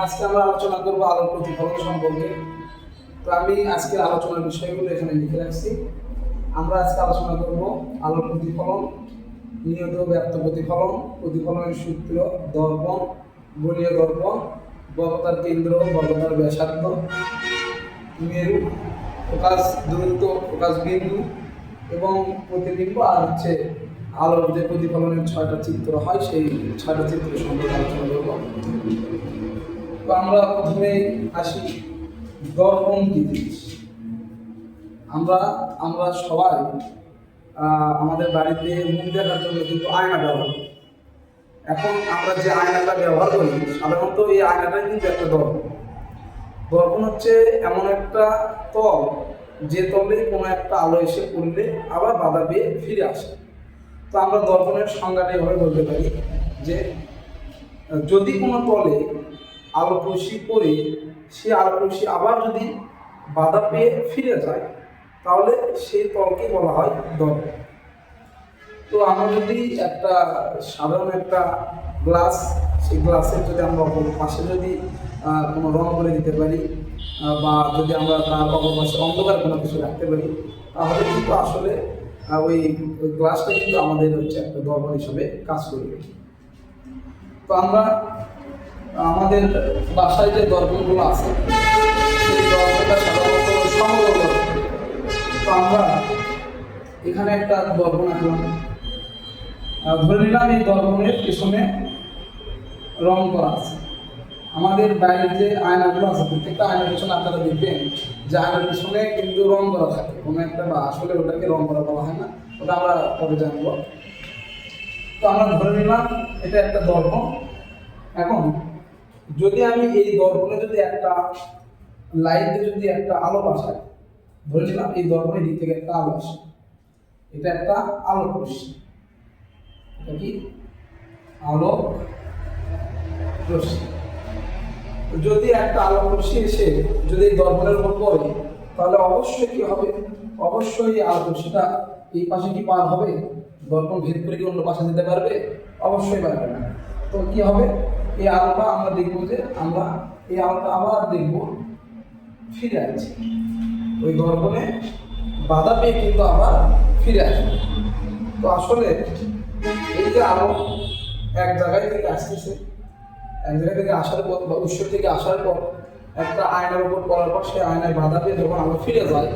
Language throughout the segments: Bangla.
আজকে আমরা আলোচনা করব আলোর প্রতিফলন সম্পর্কে। তো আমি আজকের আলোচনার বিষয়গুলো এখানে লিখে রাখছি। আমরা আজকে আলোচনা করব আলোর প্রতিফলন, নিয়ত ব্যাপ্ত প্রতিফলন, প্রতিফলনের সূত্র, দর্পণ, গোলীয় দর্পণ, বক্রতার কেন্দ্র, বক্রতার ব্যাসার্ধ, মেরু, ফোকাস দূরত্ব, ফোকাস বিন্দু এবং প্রতিবিম্ব, আর হচ্ছে আলোর যে প্রতিফলনের 6টা চিত্র হয় সেই 6টা চিত্র সম্পর্কে আলোচনা করব। তো আমরা প্রথমে আসি দর্পণ কি জিনিস। আমরা সবাই আমাদের বাড়িতে মুখ দেখার জন্য কিন্তু আয়না ব্যবহার করি। এখন আমরা যে আয়নাটা ব্যবহার করি সাধারণত এই আয়নাটাই কিন্তু একটা দর্পণ। দর্পণ হচ্ছে এমন একটা তল যে তলে কোনো একটা আলো এসে পড়লে আবার বাধা পেয়ে ফিরে আসে। তো আমরা দর্পণের সংজ্ঞাটা এভাবে বলতে পারি যে যদি কোনো তলে আলোকরশ্মি পড়ে সে আলোকরশ্মি আবার যদি বাধা পেয়ে ফিরে যায় তাহলে সেই তলকে বলা হয় দর্পণ। তো আমরা যদি একটা সাধারণ একটা গ্লাস, সেই গ্লাসের যদি আমরা পাশে যদি কোনো রং করে দিতে পারি বা যদি আমরা তার অপরপাশে অন্ধকার কোনো কিছু রাখতে পারি তাহলে কিন্তু আসলে ওই গ্লাসটা কিন্তু আমাদের হচ্ছে একটা দর্পণ হিসাবে কাজ করবে। তো আমরা আমাদের বাসায় যে দর্পণগুলো আছে সেই দর্পণটা সাধারণত সমতল দর্পণ। তো আমরা এখানে একটা দর্পণ আঁকলাম, ধরে নিলাম এই দর্পণের পেছনে রং করা আছে। আমাদের বাইরের যে আয়নাগুলো আছে প্রত্যেকটা আয়নার পেছনে আপনারা দেখবেন যে আয়নার পেছনে কিন্তু রং করা থাকে কোনো একটা, বা আসলে ওটাকে রং করা বলা হয় না, ওটা আমরা পরে জানবো। তো আমরা ধরে নিলাম এটা একটা দর্পণ। এখন যদি আমি এই দর্পণে যদি একটা লাইটে যদি একটা আলো বাসাই, ধরে নিলাম এই দর্পণের দিক থেকে একটা আলো আসে, এটা একটা আলোক রশ্মি। এটা কি আলোক রশ্মি? যদি একটা আলোক রশ্মি এসে যদি এই দর্পণের উপর পড়ে তাহলে অবশ্যই কি হবে, অবশ্যই আলোক রশ্মিটা এই পাশে কি পার হবে? দর্পণ ভেদ করে কি অন্য পাশে যেতে পারবে? অবশ্যই পারবে না। তো কি হবে, এই আলোটা আমরা দেখবো যে আমরা এই আলোটা আবার দেখবো ফিরে আসছে, ওই দর্পণে বাধা পেয়ে কিন্তু আবার ফিরে আসবে। তো আসলে এই যে আলো এক জায়গায় থেকে আসতেছে, এক জায়গা থেকে আসার পর বা উৎস থেকে আসার পর একটা আয়নার উপর পড়ার পর সেই আয়নায় বাধা পেয়ে যখন আলো ফিরে যায়,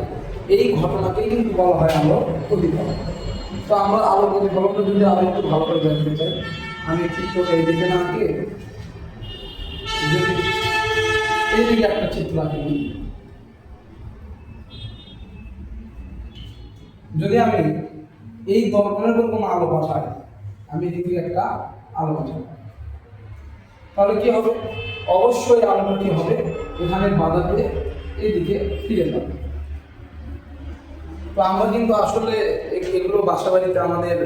এই ঘটনাকেই কিন্তু বলা হয় আলো প্রতিফলন। তো আমরা আলো প্রতিফলনটা যদি আরো একটু ভালো করে জানতে চাই, আমি ঠিক করে এইদিকে না আঁকে যদি এইদিকে একটা চিত্র আঁকি, যদি আমি এই দর্পণের উপর কোনো আলো পাঠাই, আমি এদিকে একটা আলো পাঠাই, তাহলে কি হবে? অবশ্যই আলোটা কি হবে, এখানে বাধা পেয়ে এইদিকে ফিরে যাবে। তো আমরা কিন্তু আসলে এগুলো বাসা বাড়িতে আমাদের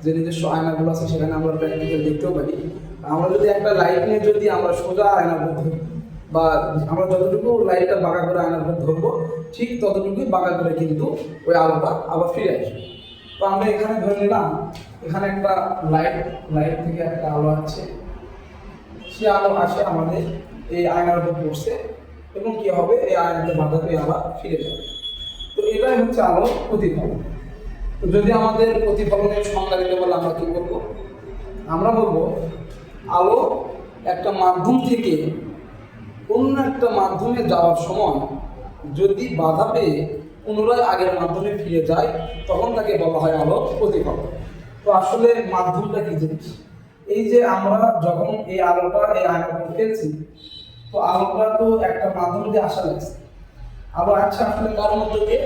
যে নিজস্ব আয়নাগুলো আছে সেখানে আমরা প্র্যাকটিক্যাল দেখতেও পারি। আমরা যদি একটা লাইট নিয়ে যদি আমরা সোজা আয়নার উপর ধরি, বা আমরা যতটুকু লাইটটা বাঁকা করে আয়নার উপর ধরবো ঠিক ততটুকুই বাঁকা করে কিন্তু ওই আলোটা আবার ফিরে আসবে। তো আমরা এখানে ধরে নিলাম এখানে একটা লাইট থেকে একটা আলো আছে, সে আলো আসে আমাদের এই আয়নার উপর পড়ছে এবং কি হবে, এই আয়নাতে বাধা পেয়ে আবার ফিরে যাবে। তো এটাই হচ্ছে আলো প্রতিফলন। তো যদি আমাদের প্রতিফলনের সংজ্ঞা দিতে বলে আমরা কি করবো? আমরা বলবো আলো একটা মাধ্যম থেকে অন্য একটা মাধ্যমে যাওয়ার সময় যদি বাধা পেয়ে পুনরায় আগের মাধ্যমে ফিরে যায় তখন তাকে বলা হয় আলো প্রতিফলন। তো আসলে মাধ্যমটা কি জিনিস? এই যে আমরা যখন এই আলোটা এই আয়নার উপর ফেলছি, তো আলোটা তো একটা মাধ্যম দিয়ে আসা লাগছে। আলো আছে আসলে কার মধ্যে দিয়ে?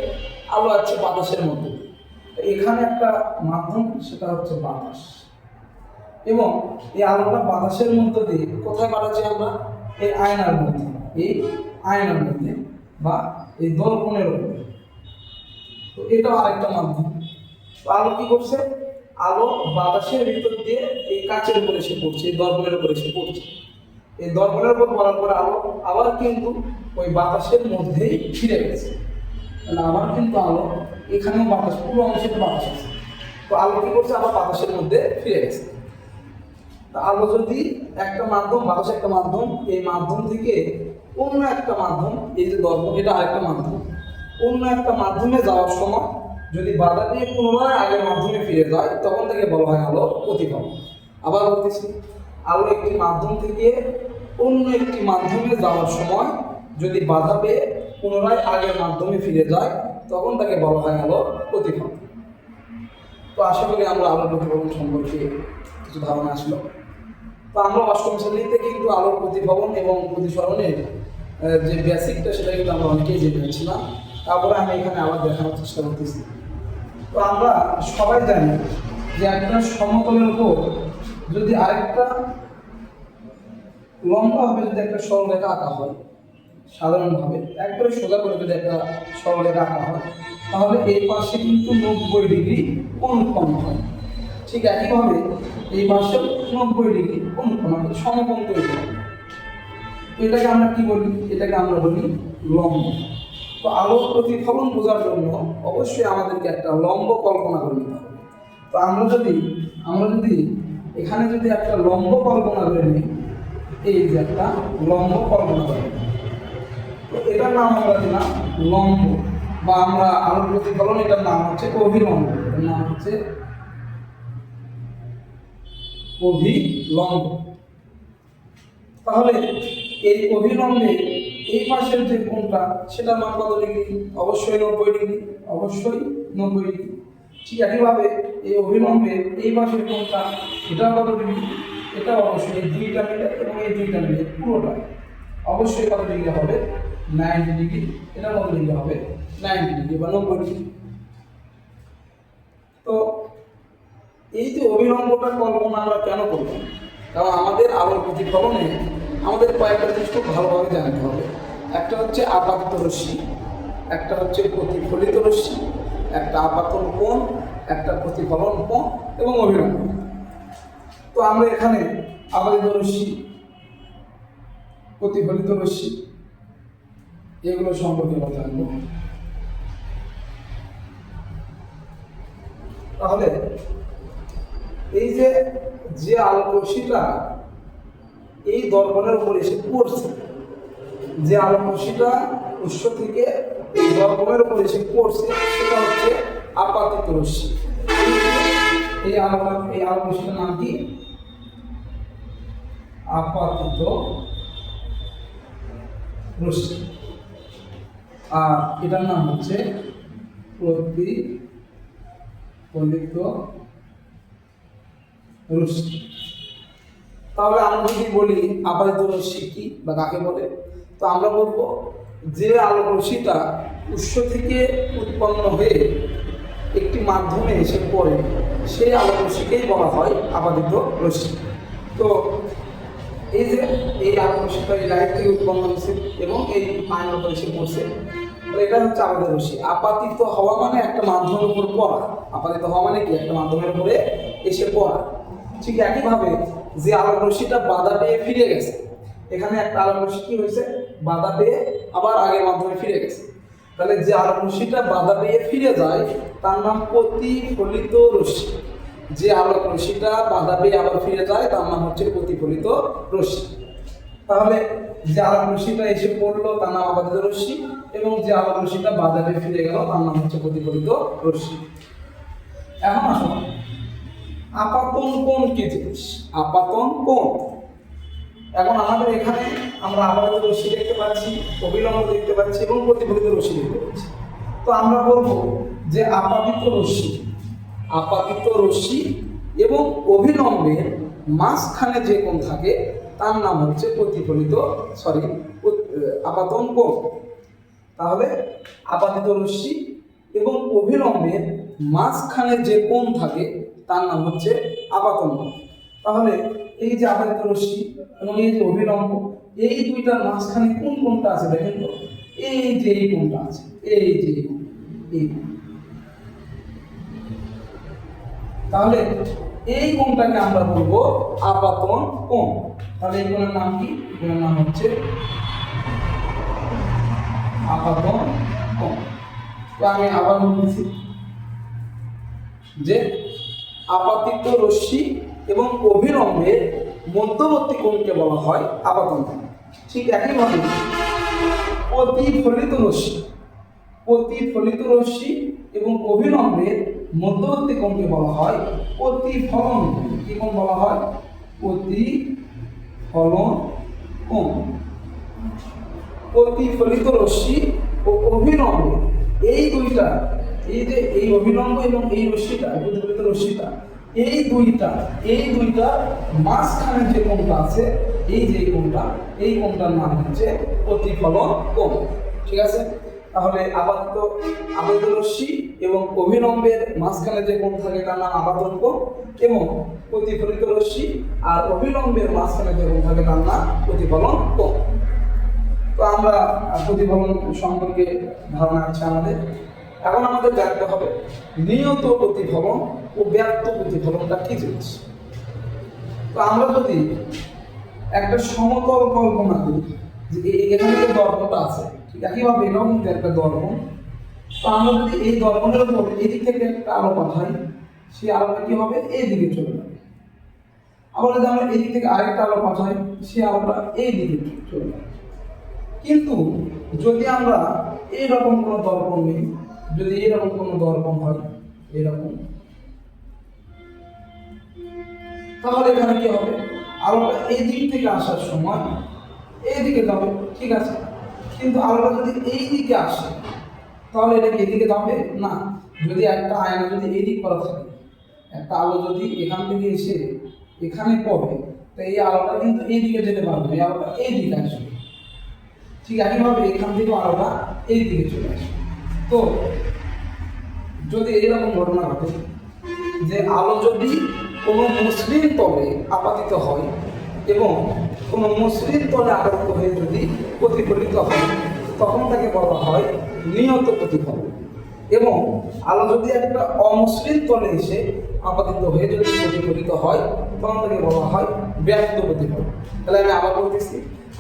আলো আছে বাতাসের মধ্যে। এখানে একটা মাধ্যম, সেটা হচ্ছে বাতাস, এবং এই আলোটা বাতাসের মধ্যে দিয়ে কোথায় পাঠাচ্ছি আমরা? এই আয়নার মধ্যে, এই আয়নার মধ্যে বা এই দর্পণের উপরে। তো এটাও আরেকটা মাধ্যম। তো আলো কি করছে? আলো বাতাসের ভিতর দিয়ে এই কাচের উপরে এসে পড়ছে, এই দর্পণের উপরে এসে পড়ছে। এই দর্পণের উপর পড়ার পরে আলো আবার কিন্তু ওই বাতাসের মধ্যেই ফিরে গেছে। তাহলে আবার কিন্তু আলো এখানেও বাতাস, পুরো অংশে বাতাস আছে। তো আলো কি করছে? আবার বাতাসের মধ্যে ফিরে গেছে। তা আলো যদি একটা মাধ্যম, বাতাস একটা মাধ্যম, এই মাধ্যম থেকে অন্য একটা মাধ্যম, এই যে দর্পণ এটা আরেকটা মাধ্যম, অন্য একটা মাধ্যমে যাওয়ার সময় যদি বাধা দিয়ে পুনরায় আগের মাধ্যমে ফিরে যায় তখন তাকে বলা হয় আলো প্রতিফলন। আবার বলতেছি, আলো একটি মাধ্যম থেকে অন্য একটি মাধ্যমে যাওয়ার সময় যদি বাধা পেয়ে পুনরায় আগের মাধ্যমে ফিরে যায় তখন তাকে বলা হয় আলো প্রতিফলন। তো আশা করি আমরা আলোর প্রতিফলন সম্পর্কে কিছু ধারণা আসলো। তো আমরা অষ্টম শ্রেণীতে কিন্তু আলোর প্রতিফলন এবং প্রতিসরণের যে বেসিকটা সেটা কিন্তু আমরা অনেকেই জেনে নিয়েছিলাম। তারপরে আমি এখানে আবার দেখানোর চেষ্টা করতেছি। তো আমরা সবাই জানি যে একটা সমতলের উপর যদি আরেকটা লম্বাভাবে যদি একটা সরলরেখা আঁকা হয়, সাধারণভাবে একবারে সোজা করে যদি একটা সরলরেখা আঁকা হয় তাহলে এই পাশে কিন্তু 90 ডিগ্রি কোণ উৎপন্ন হয়। ঠিক একইভাবে এই পাশে 90 ডিগ্রি কোণ উৎপন্ন হয়, সমকোণ তৈরি হয়। এটাকে আমরা কি বলি? এটাকে আমরা বলি লম্ব। তো আলোর প্রতিফলন বোঝার জন্য অবশ্যই আমাদেরকে একটা লম্ব কল্পনা করে নিতে হবে। তো আমরা যদি এখানে যদি একটা লম্ব কল্পনা করে নিই, এই যে একটা লম্ব কল্পনা করে, তো এটার নাম আমরা দিলাম লম্ব, বা আমরা আলোর প্রতিফলন এটার নাম হচ্ছে অভিলম্ব। এটার নাম হচ্ছে অভিলম্ব। তাহলে এই অভিলম্বে এই পাশের যে কোণটা সেটার মান কত ডিগ্রি? অবশ্যই 90 ডিগ্রি, অবশ্যই 90 ডিগ্রি। ঠিক একইভাবে এই অভিলম্বে এই পাশের কোণটা এটা কত ডিগ্রি? এটা অবশ্যই এই দুইটা মিলে এবং এই দুইটা মিলে পুরোটা অবশ্যই কত ডিগ্রি হবে? 90 ডিগ্রি। এটা কত ডিগ্রি হবে? 90 ডিগ্রি বা 90 ডিগ্রি। তো এই যে অভিলম্বটা কল্পনা আমরা কেন করব? কারণ আমাদের আলোর প্রতিফলনে আমাদের কয়েকটা জিনিস খুব ভালোভাবে জানতে হবে। একটা হচ্ছে আপাতিত রশ্মি, একটা হচ্ছে প্রতিফলিত রশ্মি, একটা আপাতন কোণ, একটা প্রতিফলন কোণ এবং অভিলম্ব। তো আমরা এখানে আপাতিত রশ্মি, প্রতিফলিত রশ্মি এগুলো সম্পর্কে আমরা জানবো। তাহলে এই যে আলোক রশ্মিটা এই দর্পণের উপর এসে পড়ছে, যে আলোক রশ্মিটা উৎস থেকে এই দর্পণের উপর এসে পড়ছে সেটা হচ্ছে আপাতিত রশ্মি। এই আলোক রশ্মিটার নাম কি? আপাতিত রশ্মি। আর এটার নাম হচ্ছে প্রতিফলিত রশ্মি। তাহলে আমরা যদি বলি আপাতিত রশ্মি কি বা কাকে বলে, তো আমরা বলবো যে আলোক রশ্মিটা উৎস থেকে উৎপন্ন হয়ে একটি মাধ্যমে এসে পড়ে সেই আলোক রশ্মিকেই বলা হয় আপাতিত রশ্মি। তো এই আলোক রশ্মিটা এই লাইট থেকে উৎপন্ন হয়েছে এবং এই আয়নার উপর এসে পড়ছে, এটা হচ্ছে আপাতিত রশ্মি। আপাতিত হওয়া মানে একটা মাধ্যমের উপর পড়া। আপাতিত হওয়া মানে কি? একটা মাধ্যমের উপরে এসে পড়া। ঠিক একইভাবে যে আলোক রশ্মিটা বাধা পেয়ে ফিরে গেছে, এখানে একটা আলোক রশ্মি কি হয়েছে? বাধা পেয়ে আবার আগের মাধ্যমে ফিরে গেছে। তাহলে যে আলোক রশ্মিটা বাধা পেয়ে ফিরে যায় তার নাম প্রতিফলিত রশ্মি। যে আলোক রশ্মিটা বাধা পেয়ে আবার ফিরে যায় তার নাম হচ্ছে প্রতিফলিত রশ্মি। তাহলে যে আলোক রশ্মিটা এসে পড়লো তার নাম আপাতিত রশ্মি, এবং যে আলোক রশ্মিটা বাধা পেয়ে ফিরে গেল তার নাম হচ্ছে প্রতিফলিত রশ্মি। এখন আসুন, আপাতন কোণ কি জিনিস? আপাতন কোণ। এখন আমাদের এখানে আমরা আপাতিত রশ্মি দেখতে পাচ্ছি, অভিলম্ব দেখতে পাচ্ছি এবং প্রতিফলিত রশ্মি দেখতে পাচ্ছি। তো আমরা বলবো যে আপাতিত রশ্মি এবং অভিলম্বের মাঝখানে যে কোণ থাকে তার নাম হচ্ছে আপাতন কোণ। তাহলে আপাতিত রশ্মি এবং অভিলম্বের মাঝখানে যে কোণ থাকে তার নাম হচ্ছে আপাতন কোণ। তাহলে এই যে আপাতিত রশ্মি এবং এই যে অভিলম্ব, এই দুইটার মাঝখানে কোন কোণটা আছে দেখেন তো? এই যে এই কোণটা আছে, এই যে এই। তাহলে এই কোণটাকে আমরা বলবো আপাতন কোণ। তাহলে এই কোণের নাম কি? এর নাম হচ্ছে আপাতন কোণ। তো আমি আবার বলছি যে আপাতিত রশ্মি এবং অভিলম্বের মধ্যবর্তী কোণকে বলা হয় আপাতন কোণ। ঠিক একইভাবে প্রতিফলিত রশ্মি এবং অভিলম্বের মধ্যবর্তী কোণকে বলা হয় প্রতিফলন কোণ। কি কোণ বলা হয়? প্রতিফলন কোণ। প্রতিফলিত রশ্মি ও অভিলম্ব এই দুইটা, এই যে এই অভিলম্ব এবং এই রশ্মিটা, প্রতিফলিত রশ্মিটা, এই দুইটা মাঝখানে যে কোণটা আছে, এই যে কোণটা, এই কোণটার নাম হচ্ছে প্রতিফলন কোণ। ঠিক আছে? তাহলে আপাতিত রশ্মি এবং অভিলম্বের মাঝখানে যে কোণ থাকে তার নাম আপাতন কোণ, এবং প্রতিফলিত রশ্মি আর অভিলম্বের মাঝখানে যে কোণ থাকে তার নাম প্রতিফলন কোণ। তো আমরা প্রতিফলন সম্পর্কে ধারণা আছে আমাদের। এখন আমাদের জানতে হবে নিয়ত প্রতিফলন ও ব্যর্থ প্রতিফলনটা কি জিনিস। তো আমরা যদি একটা সমতল কল্পনা করি যে এখানে যে দর্পণটা আছে, ঠিক একইভাবে এটাও কিন্তু একটা দর্পণ। তো আমরা যদি এই দর্পণের উপর এদিক থেকে একটা আলো পাঠাই, সেই আলোটা কি হবে? এই দিকে চলে যাবে। আবার যদি আমরা এদিক থেকে আরেকটা আলো পাঠাই, সেই আলোটা এই দিকে চলে যাবে। কিন্তু যদি আমরা এইরকম কোনো দর্পণ নিই, যদি এরকম কোনো দর্পণ হয় এরকম, তাহলে এখানে কি হবে? আলোটা এই দিক থেকে আসার সময় এইদিকে যাবে, ঠিক আছে। কিন্তু আলোটা যদি এই দিকে আসে তাহলে এটা কি এদিকে যাবে না। যদি একটা আয়না যদি এদিক করা থাকে, একটা আলো যদি এখান থেকে এসে এখানে পড়ে, তো এই আলোটা কিন্তু এই দিকে যেতে পারবে, এই আলোটা এই দিকে আসবে। ঠিক একইভাবে এখান থেকে আলোটা এই দিকে চলে আসবে। তো যদি এইরকম ঘটনা ঘটে যে আলো যদি কোনো মসৃণ তলে আপাতিত হয় এবং কোনো মসৃণ তলে আপাতিত হয়ে যদি প্রতিফলিত হয়, তখন তাকে বলা হয় নিয়ত প্রতিফলন। এবং আলো যদি একটা অমসৃণ তলে এসে আপাতিত হয়ে যদি প্রতিফলিত হয়, তখন তাকে বলা হয় ব্যর্থ প্রতিফলন। তাহলে আমি আবার বলতেছি,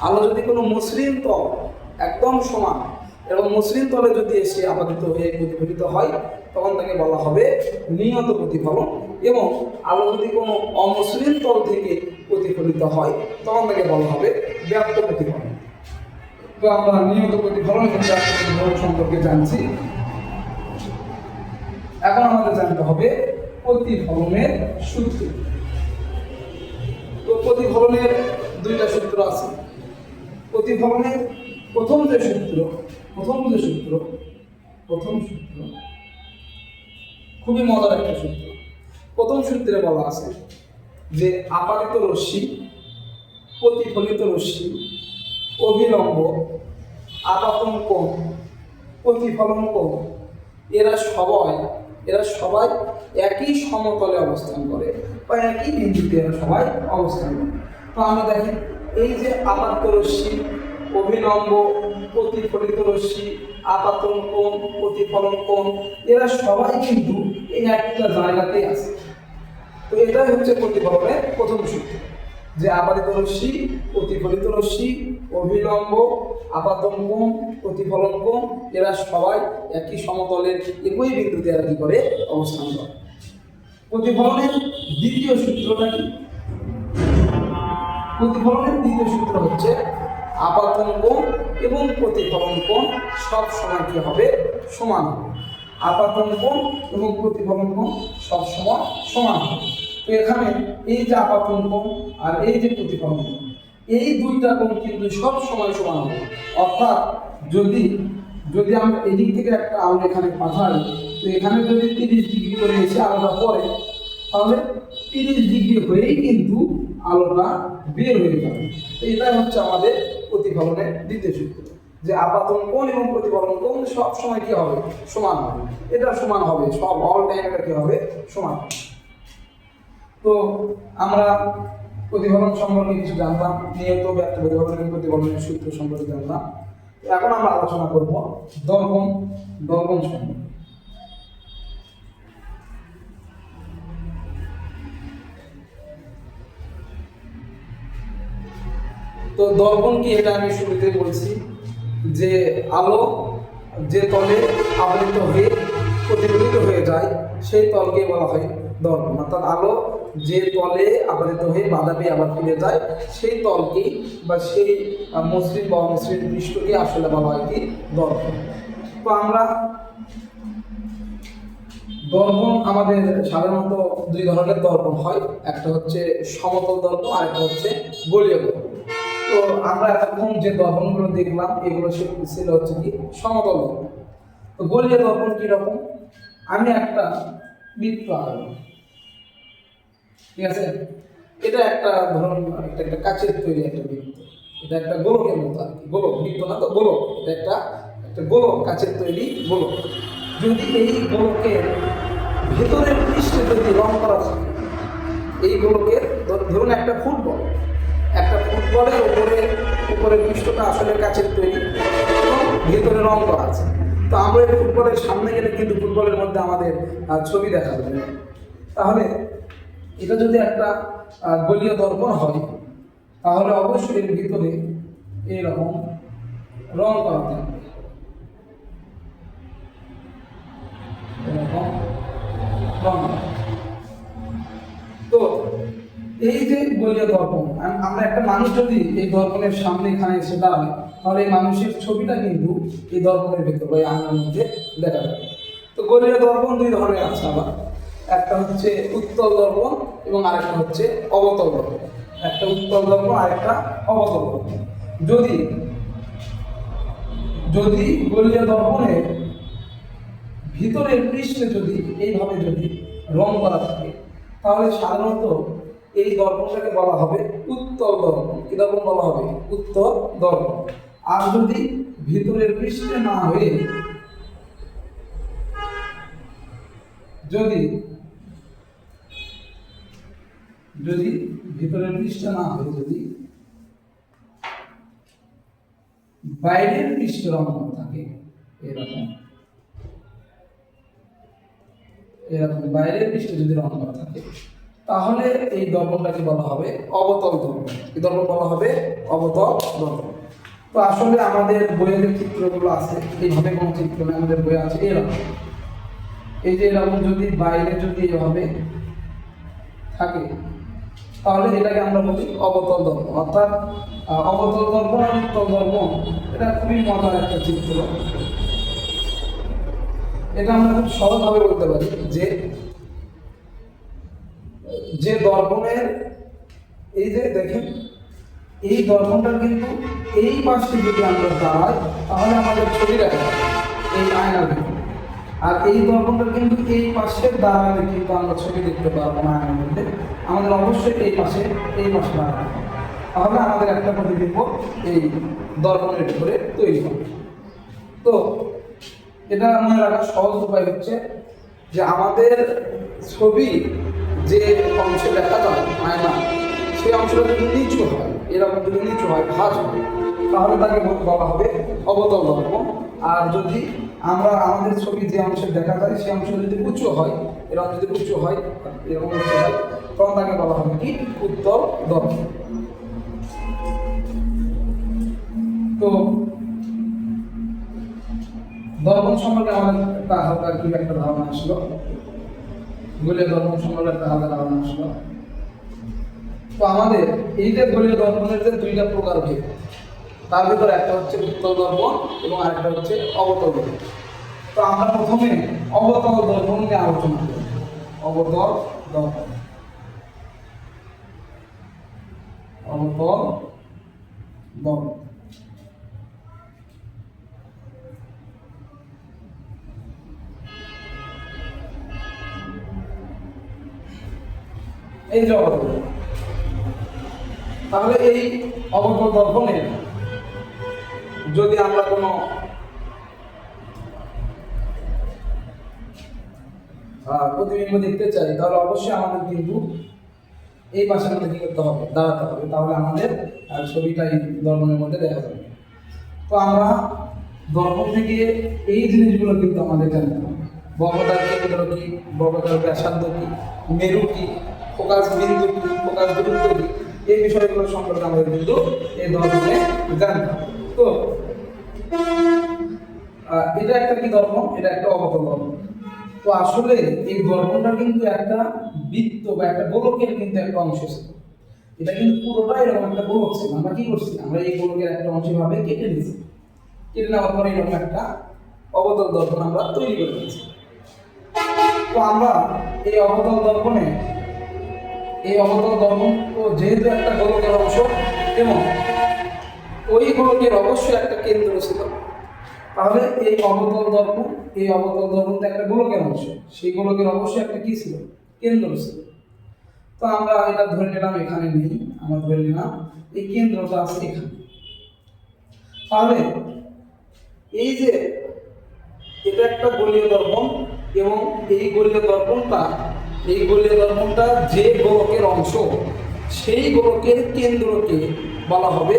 আলো যদি কোনো মসৃণ তল একদম সমান এবং মসৃণ তলে যদি এসে আপাতিত হয়ে প্রতিফলিত হয়, তখন তাকে বলা হবে নিয়ত প্রতিফলন। এবং আলো যদি কোনো অমসৃণ তল থেকে প্রতিফলিত হয়, তখন তাকে বলা হবে ব্যর্থ প্রতিফলন। তো আমরা নিয়ত প্রতিফলন এবং ব্যর্থ প্রতিফলন সম্পর্কে জানছি। এখন আমাদের জানতে হবে প্রতিফলনের সূত্র। তো প্রতিফলনের দুইটা সূত্র আছে। প্রতিফলনের প্রথম সূত্র খুবই মজার একটা সূত্র। প্রথম সূত্রে বলা আছে যে আপাতিত রশ্মি, প্রতিফলিত রশ্মি, অভিলম্ব, আপাতন কোণ, প্রতিফলন কোণ এরা সবাই একই সমতলে অবস্থান করে বা একই বিন্দুতে এরা সবাই অবস্থান করে। তো আমরা দেখি এই যে আপাতিত রশ্মি, অভিলম্ব, প্রতিফলিত রশ্মি, আপাতন কোণ, প্রতিফলন কোণ এরা সবাই কিন্তু এই একটা জায়গাতেই আছে। তো এটাই হচ্ছে প্রতিফলনের প্রথম সূত্র, যে আপাতিত রশ্মি, প্রতিফলিত রশ্মি, অভিলম্ব, আপাতন কোণ, প্রতিফলন কোণ এরা সবাই একই সমতলের একই বিন্দুতে এরা কি করে? অবস্থান করে। প্রতিফলনের দ্বিতীয় সূত্রটা কি? প্রতিফলনের দ্বিতীয় সূত্র হচ্ছে আপাতন কোণ এবং প্রতিফলন কোণ সব সময় কি হবে? সমান হবে। আপাতন কোণ এবং প্রতিফলন কোণ সব সময় সমান হবে। তো এখানে এই যে আপাতন কোণ আর এই যে প্রতিফলন কোণ, এই দুইটা কোণ কিন্তু সব সময় সমান হবে। অর্থাৎ যদি আমরা এদিক থেকে একটা আলো এখানে পাঠাই, তো এখানে যদি 30 ডিগ্রি করে এসে আলোটা পড়ে, তাহলে 30 ডিগ্রি হয়েই কিন্তু আলোটা বের হয়ে যাবে। তো এটাই হচ্ছে আমাদের প্রতিফলনের দ্বিতীয় সূত্র, যে আপাতন কোণ এবং প্রতিফলন কোণ সব সময় কি হবে? সমান হবে। এটা সমান হবে, সব অল টাইম এটা কি হবে? সমান। তো আমরা প্রতিফলন সম্পর্কে কিছু জানলাম, নিয়ত ব্যর্থ প্রতিফলন এবং প্রতিফলনের সূত্র সম্পর্কে জানলাম। এখন আমরা আলোচনা করব দর্পণ সম্পর্কে। তো দর্পণ কি, এটা আমি শুরুতে বলছি যে আলো যে তলে আবৃত হয়ে প্রতিফলিত হয়ে যায় সেই তলকে বলা হয় দর্পণ। অর্থাৎ আলো যে তলে আবৃত হয়ে বাধা পেয়ে আবার ফিরে যায় সেই তলকে বা সেই মসৃণ বা অমসৃণ পৃষ্ঠকে আসলে বলা হয় কি দর্পণ। তো আমরা দর্পণ আমাদের সাধারণত দুই ধরনের দর্পণ হয়, একটা হচ্ছে সমতল দর্পণ আর একটা হচ্ছে গোলীয় দর্পণ। তো আমরা এতক্ষণ যে দর্পণগুলো দেখলাম এগুলো ছিল হচ্ছে কি সমতল দর্পণ। তো গোলীয় দর্পণ কিরকম? আমি একটা বৃত্ত আঁকলাম, ঠিক আছে, এটা একটা ধরুন একটা কাচের তৈরি একটা বৃত্ত, এটা একটা গোলকের মতো আর কি, গোলক, বৃত্ত না তো গোলক, এটা একটা একটা গোলক, কাচের তৈরি গোলক। যদি এই গোলকের ভেতরের পৃষ্ঠে যদি রং করা থাকে, এই গোলকের ধরুন একটা ফুটবলের উপরের পৃষ্ঠটা আসলে কাচের তৈরি এবং ভেতরে রং করা আছে। তো আমরা এই ফুটবলের সামনে গেলে কিন্তু ফুটবলের মধ্যে আমাদের ছবি দেখা যাবে। তাহলে এটা যদি একটা গোলীয় দর্পণ হয় তাহলে অবশ্যই এর ভিতরে এইরকম রং করা থাকবে, এরকম রং। তো এই যে গোলীয় দর্পণ, আমরা একটা মানুষ যদি এই দর্পণের সামনে এখানে এসে দাঁড়ায় তাহলে এই মানুষের ছবিটা কিন্তু এই দর্পণের ভেতর বা এই আয়নার মধ্যে দেখা যাবে। তো গোলীয় দর্পণ দুই ধরনের আছে আবার, একটা হচ্ছে উত্তল দর্পণ এবং আরেকটা হচ্ছে অবতল দর্পণ। একটা উত্তল দর্পণ আর একটা অবতল দর্পণ। যদি গোলীয় দর্পণের ভিতরের পৃষ্ঠে যদি এইভাবে যদি রং করা থাকে তাহলে সাধারণত এই দর্পণটাকে বলা হবে উত্তল দর্পণ। কি দর্পণ বলা হবে? উত্তল দর্পণ। আর যদি ভিতরের পৃষ্ঠে না হয়ে যদি ভিতরের পৃষ্ঠে না হয়ে যদি বাইরের পৃষ্ঠে রং করা থাকে, এরকম বাইরের পৃষ্ঠে যদি রং করা থাকে তাহলে এই দর্পণটাকে বলা হবে অবতল দর্পণ। এই দর্পণ বলা হবে অবতল দর্পণ। তো আসলে আমাদের বইয়ের যে চিত্রগুলো আছে এইভাবে কোনো চিত্র নেই, আমাদের বই আছে এরকম, এই যে এরকম যদি বাইরে যদি এভাবে থাকে তাহলে এটাকে আমরা বলি অবতল দর্পণ। অর্থাৎ অবতল দর্পণ আর উত্তল দর্পণ এটা খুবই মজার একটা চিত্র। এটা আমরা খুব সহজভাবে বলতে পারি যে দর্পণের এই যে দেখেন এই দর্পণটার কিন্তু এই পাশে যদি আমরা দাঁড়াই তাহলে আমাদের ছবি দেখা যাবে এই আয়নার ভিতরে, আর এই দর্পণটার কিন্তু এই পাশে দাঁড়ালে কিন্তু আমরা ছবি দেখতে পারবো না আয়নার মধ্যে, আমাদের অবশ্যই এই পাশে দাঁড়াতে হবে। তাহলে আমাদের একটা প্রতিবিম্ব এই দর্পণের ভিতরে তৈরি হবে। তো এটা মনে রাখার সহজ উপায় হচ্ছে যে আমাদের ছবি যে অংশে দেখা যায় আয়না সেই অংশটা যদি নিচু হয়, এরকম যদি নিচু হয়, ভাঁজ হয়, তাহলে তাকে বলা হবে অবতল দর্পণ। আর যদি আমাদের ছবি যে অংশে দেখা যায় সেই অংশ যদি উঁচু হয়, এরকম যদি উঁচু হয়, এরকম উঁচু হয়, তখন তাকে বলা হবে কি উত্তল দর্পণ। তো দর্পণ সম্পর্কে আমাদের একটা হালকা কি একটা ধারণা আসলো, গোলীয় দর্পণ সম্পর্কে একটা হালকা ধারণা আসলো। তো আমাদের এই যে গোলীয় দর্পণের যে দুইটা প্রকার ভেদ, তার ভিতরে একটা হচ্ছে উত্তল দর্পণ এবং আরেকটা হচ্ছে অবতল দর্পণ। তো আমরা প্রথমে অবতল দর্পণ নিয়ে আলোচনা করি। অবতল দর্পণ, অবতল দর্পণ। এই যে অবতল, তাহলে এই অবতল দর্পণের যদি আমরা কোনো প্রতিবিম্ব দেখতে চাই তাহলে অবশ্যই আমাদের কিন্তু এই পাশে আমাদের কি করতে হবে? দাঁড়াতে হবে, তাহলে আমাদের ছবিটা এই দর্পণের মধ্যে দেখা যাবে। তো আমরা দর্পণ থেকে এই জিনিসগুলো কিন্তু আমাদের জানতে হবে। বক্রতার কেন্দ্র কি, বক্রতার ব্যাসার্ধ কি, মেরু কি, ফোকাস বিন্দু কি, ফোকাস দূরত্ব কি, এই বিষয়গুলো সম্পর্কে আমাদের কিন্তু এই দর্পণে জানতে হবে। তো এটা একটা কি দর্পণ? এটা একটা অবতল দর্পণ। তো আসলে এই দর্পণটা কিন্তু একটা বৃত্ত বা একটা গোলকের কিন্তু একটা অংশ ছিল। এটা কিন্তু পুরোটাই এরকম একটা গোলক ছিল। আমরা কি করছি, আমরা এই গোলকের একটা অংশ ভাবে কেটে নিয়েছি। কেটে নেওয়ার পরে এরকম একটা অবতল দর্পণ আমরা তৈরি করে নিয়েছি। তো আমরা এই অবতল দর্পণ তো যেহেতু একটা গোলকের অংশ এবং ওই গোলকের অবশ্যই একটা কেন্দ্র ছিল, তাহলে এই অবতল দর্পণ তো একটা গোলকের অংশ, সেই গোলকের অবশ্যই একটা কি ছিল, কেন্দ্র ছিল। তো আমরা এটা ধরে নিলাম এখানে নেই, আমরা ধরে নিলাম এই কেন্দ্রটা আছে এখানে। তাহলে এই যে এটা একটা গোলীয় দর্পণ এবং এই গোলীয় দর্পণটা যে গোলকের অংশ, সেই গোলকের কেন্দ্রকে বলা হবে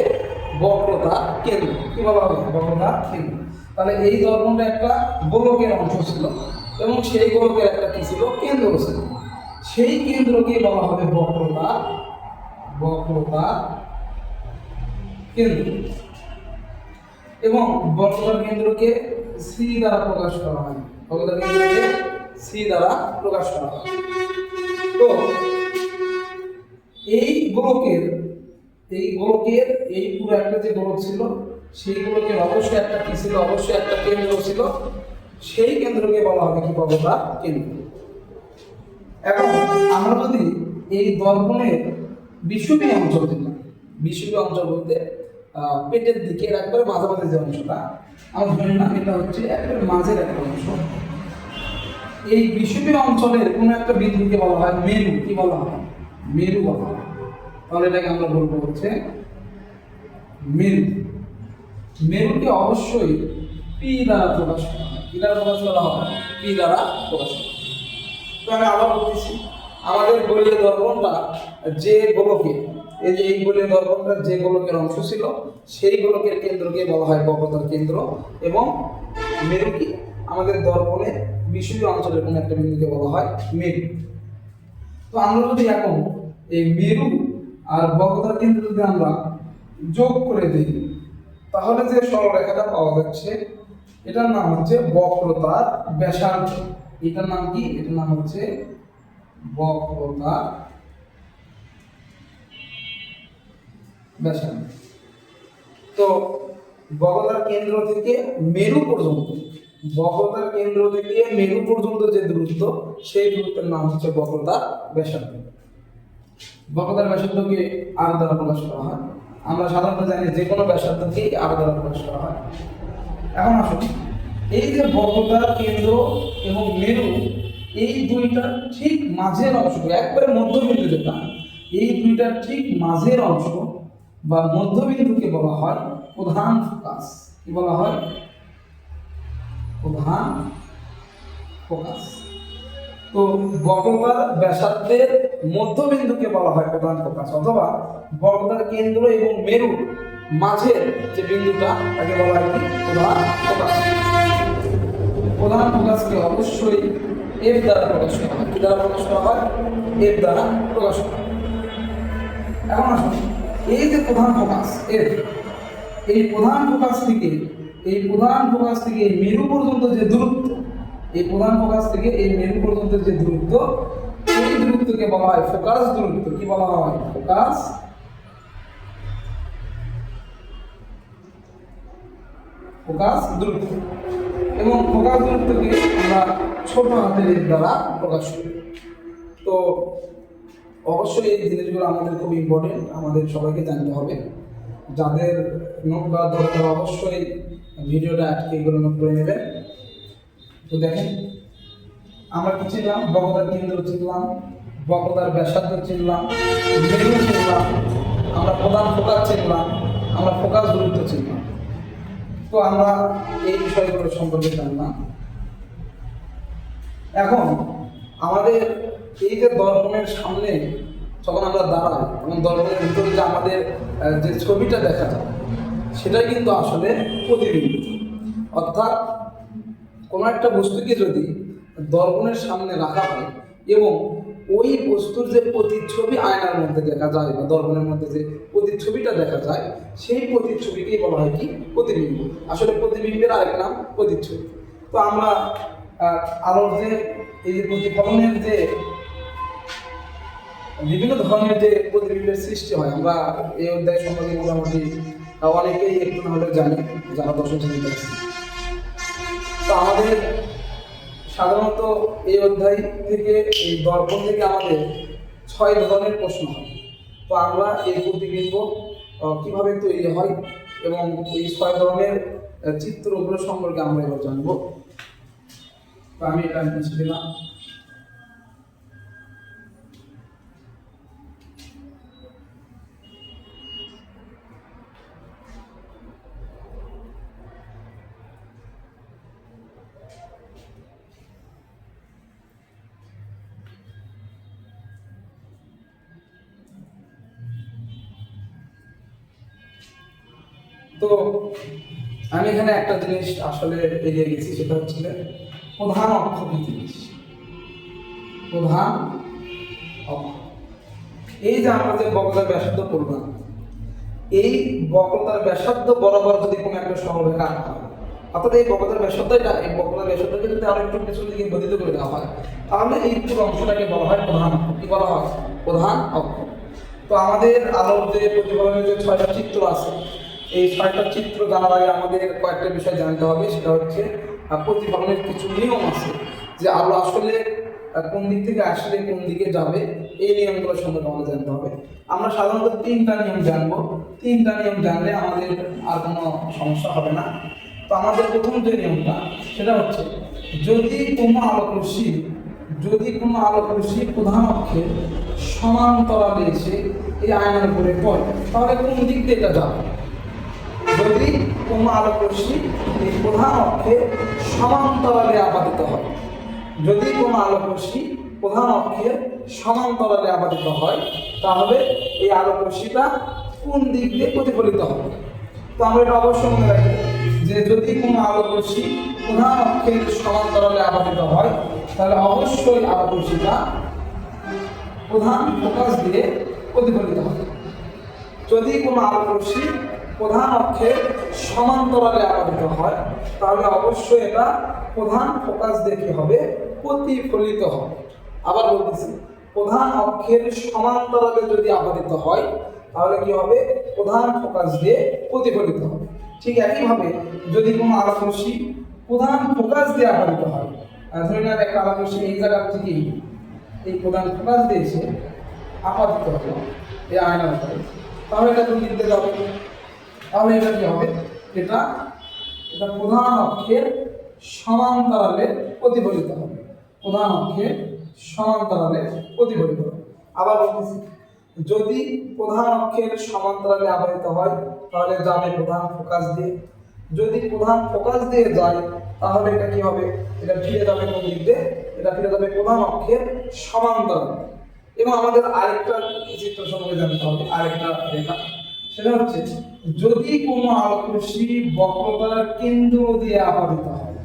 বক্রতা কেন্দ্র। কি বলা হবে? বক্রতা কেন্দ্র। তাহলে এই দর্পণটা একটা গোলকের অংশ ছিল এবং সেই গোলকের একটা কি ছিল, কেন্দ্র ছিল। সেই কেন্দ্রকে বলা হবে বক্রতা কেন্দ্র। এবং বক্রতার কেন্দ্রকে সি দ্বারা প্রকাশ করা হয়। বক্রতার কেন্দ্রকে সি দ্বারা প্রকাশ করা হয়। তো এই গোলকের এই পুরো একটা যে গোলক ছিল, সেই গোলকের অবশ্যই একটা কি ছিল, অবশ্যই একটা কেন্দ্র ছিল। সেই কেন্দ্রকে বলা হবে কি, বক্রতা কেন্দ্র। এখন আমরা যদি এই দর্পণের বিষুবী অঞ্চল দিলাম, বিষুবী অঞ্চল বলতে পেটের দিকে একবারে মাঝামাঝি যে অংশটা, আমরা ধরে নিলাম এটা হচ্ছে একবারে মাঝের একটা অংশ। এই বিষুবী অঞ্চলের কোনো একটা বিন্দুকে বলা হয় মেরু। কি বলা হয়? মেরু বলা হয়। তাহলে এটাকে আমরা বলবো হচ্ছে মেরু। মেরুকে অবশ্যই পি দ্বারা প্রকাশ করা হয়। কি দ্বারা প্রকাশ করা হয়? পি দ্বারা প্রকাশ করা হয়। তো আমি আবার বলতেছি, আমাদের গোলীয় দর্পণটা যে গোলকে, এই যে এই গোলীয় দর্পণটা যে গোলকের অংশ ছিল, সেই গোলকের কেন্দ্রকে বলা হয় বক্রতার কেন্দ্র এবং মেরু কি, আমাদের দর্পণের বিষুবী অঞ্চলের কোনো একটা বিন্দুকে বলা হয় মেরু। তো আমরা যদি এখন এই মেরু আর বক্রতার কেন্দ্র যদি আমরা যোগ করে দিই, তাহলে যে সরলরেখাটা পাওয়া যাচ্ছে, এটার নাম হচ্ছে বক্রতার ব্যাসার্ধ। এটার নাম কি? এটার নাম হচ্ছে বক্রতার ব্যাসার্ধ। তো বক্রতার কেন্দ্র থেকে মেরু পর্যন্ত যে দূরত্ব, সেই দূরত্বের নাম হচ্ছে বক্রতার ব্যাসার্ধ। বক্রতার ব্যাসার্ধকে আর দ্বারা প্রকাশ করা হয়। আমরা সাধারণত জানি যে কোনো ব্যাসার্ধকেই আর দ্বারা প্রকাশ করা হয়। এখন আসুন, এই যে বক্রতার কেন্দ্র এবং মেরু, এই দুইটার ঠিক মাঝের অংশ, একবারে মধ্যবিন্দু যেটা, এই দুইটার ঠিক মাঝের অংশ বা মধ্যবিন্দুকে বলা হয় প্রধান ফোকাস। কি বলা হয়? প্রধান ফোকাস। তো বক্রতার ব্যাসার্ধের মধ্যবিন্দুকে বলা হয় প্রধান ফোকাস, অথবা বক্রতার কেন্দ্র এবং মেরুর মাঝের যে বিন্দুটা, তাকে বলা হয় কি, প্রধান ফোকাস। প্রধান ফোকাসকে অবশ্যই এফ দ্বারা প্রকাশ করা হয়। কি দ্বারা প্রকাশ করা হয়? এফ দ্বারা প্রকাশ করা হয়। এখন আসুন, এই যে প্রধান ফোকাস এফ, এই প্রধান ফোকাস থেকে এই মেরু পর্যন্ত যে দূরত্ব, এই প্রধান ফোকাস থেকে এই মেরু পর্যন্ত যে দূরত্ব, এই দূরত্বকে বলা হয় ফোকাস দূরত্ব। কি বলা হয়? ফোকাস দূরত্ব। এবং ফোকাস দূরত্বকে আমরা ছোট হাতের এর দ্বারা প্রকাশ করি। তো অবশ্যই এই জিনিসগুলো আমাদের খুব ইম্পর্টেন্ট, আমাদের সবাইকে জানতে হবে। যাদের নোট করা দরকার, অবশ্যই ভিডিওটা আজকে এগুলো নোট করে নেবেন। তো দেখেন, আমরা কি চিনলাম? বক্রতার কেন্দ্র চিনলাম, বক্রতার ব্যাসার্ধ চিনলাম, মেরু চিনলাম, আমরা প্রধান ফোকাস চিনলাম, আমরা ফোকাস দূরত্ব চিনলাম। তো আমরা এই বিষয়গুলো সম্পর্কে জানলাম। এখন আমাদের এই যে দর্পণের সামনে যখন আমরা দাঁড়াই, এবং দর্পণের ভিতরে যে আমাদের যে ছবিটা দেখা যায়, সেটাই কিন্তু আসলে প্রতিবিম্ব। অর্থাৎ কোনো একটা বস্তুকে যদি দর্পণের সামনে রাখা হয় এবং ওই বস্তুর যে প্রতিচ্ছবি আয়নার মধ্যে দেখা যায় বা দর্পণের মধ্যে যে প্রতিচ্ছবিটা দেখা যায়, সেই প্রতিচ্ছবিকেই বলা হয় কি, প্রতিবিম্ব। আসলে প্রতিবিম্বের আরেক নাম প্রতিচ্ছবি। তো আমরা আলোর যে এই যে প্রতিফলনের যে বিভিন্ন ধরনের যে প্রতিবিম্বের সৃষ্টি হয়, আমরা এই অধ্যায় সম্পর্কে মোটামুটি অনেকেই একটু না হলেও জানি যারা দশম শ্রেণীতে আছে। তো আমাদের সাধারণত এই অধ্যায় থেকে, এই দর্পণ থেকে আমাদের 6 ধরনের প্রশ্ন হয়। তো আমরা এই প্রতিবিম্ব কিভাবে তৈরি হয় এবং এই 6 ধরনের চিত্রগুলো সম্পর্কে আমরা এবার জানবো। তো আমি এটা মুছে দিলাম। তো আমি এখানে একটা জিনিস আসলে এগিয়ে গেছি, সেটা হচ্ছে প্রধান অক্ষ কি জিনিস। প্রধান অক্ষ, এই যে আমরা যে বক্রতার ব্যাসার্ধ করলাম, এই বক্রতার ব্যাসার্ধ বরাবর যদি কোনো একটা সরলরেখা আঁকা হয়, অর্থাৎ এই বক্রতার ব্যাসার্ধটা, এই বক্রতার ব্যাসার্ধকে যদি আরো একটু পেছন দিকে বর্ধিত করে দেওয়া হয়, তাহলে এই পুরো অংশটাকে বলা হয় প্রধান অক্ষ। কি বলা হয়? প্রধান অক্ষ। তো আমাদের আলোর যে প্রতিফলনের যে 6টা চিত্র আছে, এই 6টা চিত্র জানার আগে আমাদের কয়েকটা বিষয় জানতে হবে। সেটা হচ্ছে প্রতিফলনের কিছু নিয়ম আছে, যে আলো আসলে কোন দিক থেকে আসলে কোন দিকে যাবে, এই নিয়মগুলো সম্পর্কে আমাদের জানতে হবে। আমরা সাধারণত 3টা নিয়ম জানবো। 3টা নিয়ম জানলে আমাদের আর কোনো সমস্যা হবে না। তো আমাদের প্রথম যে নিয়মটা, সেটা হচ্ছে যদি কোনো আলোকরশ্মি প্রধান অক্ষের সমান্তরালে এসে এই আয়নার উপরে পড়ে, তাহলে কোন দিক দিয়ে এটা যাবে? যদি কোনো আলোকরশ্মি এই প্রধান অক্ষের সমান্তরালে আপাতিত হয়, যদি কোনো আলোকরশ্মি প্রধান অক্ষের সমান্তরালে আপাতিত হয়, তাহলে এই আলোকরশ্মিটা কোন দিক দিয়ে প্রতিফলিত হবে? তো আমরা এটা অবশ্যই মনে রাখি যে যদি কোনো আলোকরশ্মি প্রধান অক্ষের সমান্তরালে আপাতিত হয়, তাহলে অবশ্যই আলোকরশ্মিটা প্রধান ফোকাস দিয়ে প্রতিফলিত হবে। যদি কোনো আলোকরশ্মি প্রধান অক্ষের সমান্তরালে আপাতিত হয়, তাহলে অবশ্যই এটা প্রধান ফোকাস দিয়ে কি হবে? প্রতিফলিত হবে। আবার বলতেছি, প্রধান অক্ষের সমান্তরালে যদি আপাতিত হয়, তাহলে কি হবে? প্রধান ফোকাস দিয়ে প্রতিফলিত হবে। ঠিক একইভাবে যদি কোনো আলোকরশ্মি প্রধান ফোকাস দিয়ে আপাতিত হয়, ধরে নেন একটা আলোকরশ্মি এই জায়গা থেকে এই প্রধান ফোকাস দিয়ে এসে আপাতিত হলো এই আয়নার উপরে, তাহলে এটা কোন দিক দিয়ে যাবে? তাহলে এটা কি হবে? এটা প্রধান অক্ষের সমান্তরালে প্রতিফলিত হবে। প্রধান অক্ষের সমান্তরালে প্রতিফলিত হবে। আবার বলতেছি, যদি প্রধান অক্ষের সমান্তরালে আপাতিত হয়, তাহলে যাবে প্রধান ফোকাস দিয়ে। যদি প্রধান ফোকাস দিয়ে যায়, তাহলে এটা কি হবে? এটা ফিরে যাবে কোন দিক দিয়ে? এটা ফিরে যাবে প্রধান অক্ষের সমান্তরালে। এবং আমাদের আরেকটা চিত্র সম্পর্কে জানতে হবে, আরেকটা রেখা। সেটা হচ্ছে যদি কোনো আলোকরশ্মি বক্রতার কেন্দ্র দিয়ে আপাতিত হয়,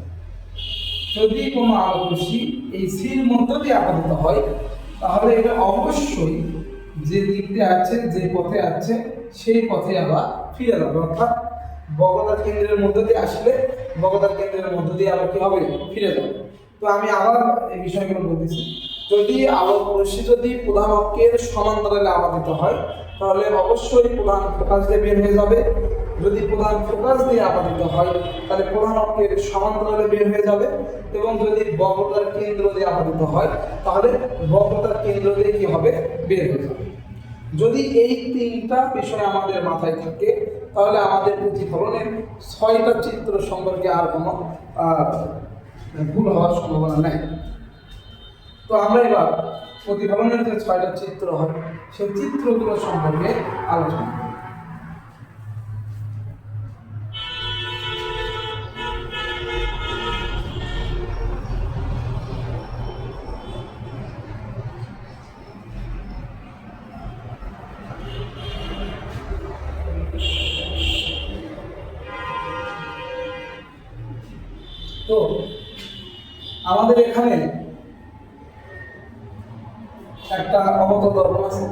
যদি কোনো আলোকরশ্মি এই সির মধ্য দিয়ে আপাতিত হয়, তাহলে এটা অবশ্যই যে দিক দিয়ে আছে, যে পথে আছে, সেই পথে আবার ফিরে যাবে। অর্থাৎ বক্রতার কেন্দ্রের মধ্য দিয়ে আসলে বক্রতার কেন্দ্রের মধ্য দিয়ে আবার কি হবে? ফিরে যাবে। তো আমি আবার এই বিষয়গুলো বলতেছি, যদি আলোকরশ্মি যদি প্রধান অক্ষের সমান্তরালে আপাতিত হয়, তাহলে অবশ্যই প্রধান ফোকাস দিয়ে বের হয়ে যাবে। যদি প্রধান ফোকাস দিয়ে আপাতিত হয়, তাহলে প্রধান অক্ষের সমান্তরালে বের হয়ে যাবে। এবং যদি বক্রতার কেন্দ্র দিয়ে আপাতিত হয়, তাহলে বক্রতার কেন্দ্র দিয়ে কি হবে? বের হয়ে যাবে। যদি এই 3টা বিষয় আমাদের মাথায় থাকে, তাহলে আমাদের প্রতিফলনের 6টা চিত্র সম্পর্কে আর কোনো ভুল হওয়ার সম্ভাবনা নেই। তো আমরা এবার প্রতিফলনের যে 6টা চিত্র হয়, সেই চিত্রগুলো সম্পর্কে আলোচনা করি। তো আমাদের এখানে একটা অবতল দর্পণ আছে।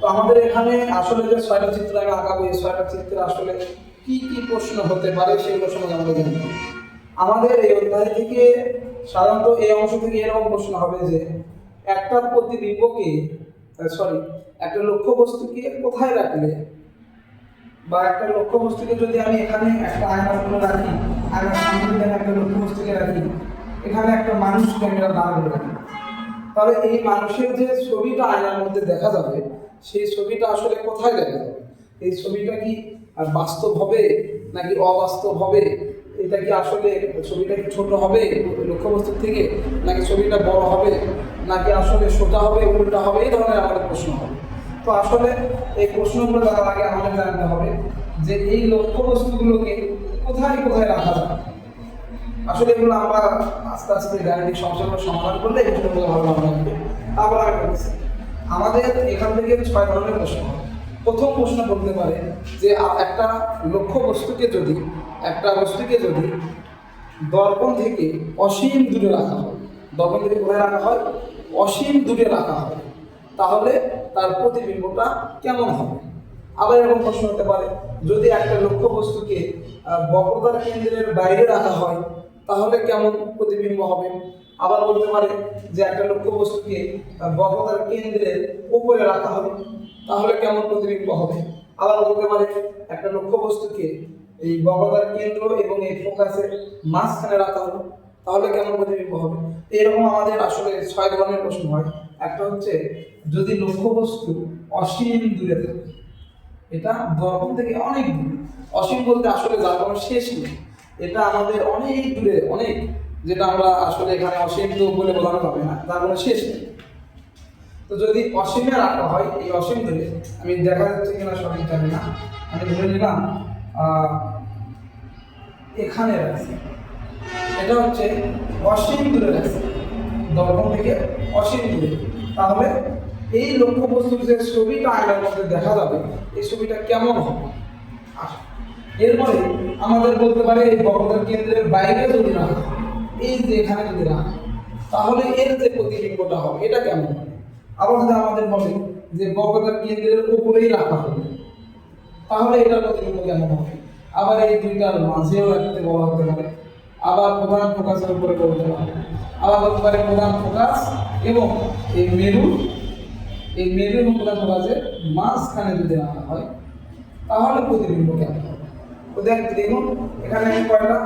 তো আমাদের এখানে আসলে যে 6টা চিত্র আমি আঁকাবো, এই 6টা চিত্রে আসলে কি কি প্রশ্ন হতে পারে সেগুলো সম্বন্ধে আমাদের জানতে হবে। আমাদের এই অধ্যায় থেকে সাধারণত এই অংশ থেকে এরকম প্রশ্ন হবে যে একটা প্রতিবিম্বকে একটা লক্ষ্যবস্তুকে কোথায় রাখলে, বা একটা লক্ষ্যবস্তুকে যদি আমি এখানে একটা আয়নার উপরে রাখি, আয়নার সামনে যদি আমি একটা লক্ষ্যবস্তুকে রাখি, এখানে একটা মানুষ ক্যামেরা দাঁড় করে রাখি, তাহলে এই মানুষের যে ছবিটা আয়নার মধ্যে দেখা যাবে, সেই ছবিটা আসলে কোথায় দেখা যাবে? এই ছবিটা কি বাস্তব হবে নাকি অবাস্তব হবে? এটা কি আসলে ছবিটা কি ছোট হবে লক্ষ্যবস্তুর থেকে, নাকি ছবিটা বড় হবে, নাকি আসলে সোজা হবে উল্টা হবে? এই ধরনের আমাদের প্রশ্ন হবে। তো আসলে এই প্রশ্নগুলো দেওয়ার আগে আমাদের জানতে হবে যে এই লক্ষ্যবস্তুগুলোকে কোথায় কোথায় রাখা যায়। আসলে এগুলো আমরা আস্তে আস্তে গাণিতিক সমস্যাগুলো সমাধান করলে এই বিষয়গুলো ভালো লাগবে। তারপর আমি বলছি আমাদের এখান থেকে 6 ধরনের প্রশ্ন হবে। প্রথম প্রশ্ন বলতে পারে যে একটা লক্ষ্যবস্তুকে যদি দর্পণ থেকে অসীম দূরে রাখা হয়, দর্পণ থেকে কোথায় রাখা হয়? অসীম দূরে রাখা হয়, তাহলে তার প্রতিবিম্বটা কেমন হবে? আবার এরকম প্রশ্ন হতে পারে যদি একটা লক্ষ্যবস্তুকে বক্রতার কেন্দ্রের বাইরে রাখা হয়, তাহলে কেমন প্রতিবিম্ব হবে? আবার বলতে পারে যে একটা লক্ষ্যবস্তুকে বক্রতার কেন্দ্রের উপরে রাখা হবে, তাহলে কেমন প্রতিবিম্ব হবে? আবার বলতে পারে একটা লক্ষ্যবস্তুকে এই বক্রতার কেন্দ্র এবং এই ফোকাসের মাঝখানে রাখা হবে, তাহলে কেমন প্রতিবিম্ব হবে? এরকম আমাদের আসলে 6 ধরনের প্রশ্ন হয়। একটা হচ্ছে যদি লক্ষ্যবস্তু অসীম দূরে থাকে, এটা দর্পণ থেকে অনেক দূরে, অসীম বলতে আসলে যার কোনো শেষ নেই, এটা আমাদের অনেক দূরে, অনেক, যেটা আমরা আসলে এখানে অসীম তো বলে বোঝানো যাবে না, তার কোনো শেষ নেই। তো যদি অসীমে রাখা হয়, এই অসীম দূরে, আমি দেখা যাচ্ছে কিনা সঠিক জানি না, আমি ধরে নিলাম এখানে রাখছি, এটা হচ্ছে অসীম দূরে রাখছি, দর্পণ থেকে অসীম দূরে, তাহলে এই লক্ষ্যবস্তুর যে ছবিটা আয়নার মধ্যে দেখা যাবে, এই ছবিটা কেমন হবে? এরপরে আমাদের বলতে পারে এই বক্রতার কেন্দ্রের বাইরে যদি রাখা, এই যে এখানে যদি রাখা, তাহলে এর যে প্রতিবিম্বটা হবে এটা কেমন হবে? আবার যদি আমাদের বলে যে বক্রতার কেন্দ্রের উপরেই রাখা হবে, তাহলে এটার প্রতিবিম্ব কেমন হবে? আবার এই দুইটার মাঝেও রাখতে বলা হতে পারে, আবার প্রধান ফোকাসের উপরে বলতে পারে, আবার বলতে পারে প্রধান ফোকাস এবং এই মেরু এবং প্রধান ফোকাসের মাঝখানে যদি রাখা হয়, তাহলে প্রতিবিম্ব কেমন হবে? তো দেখুন এখানে কয়টা,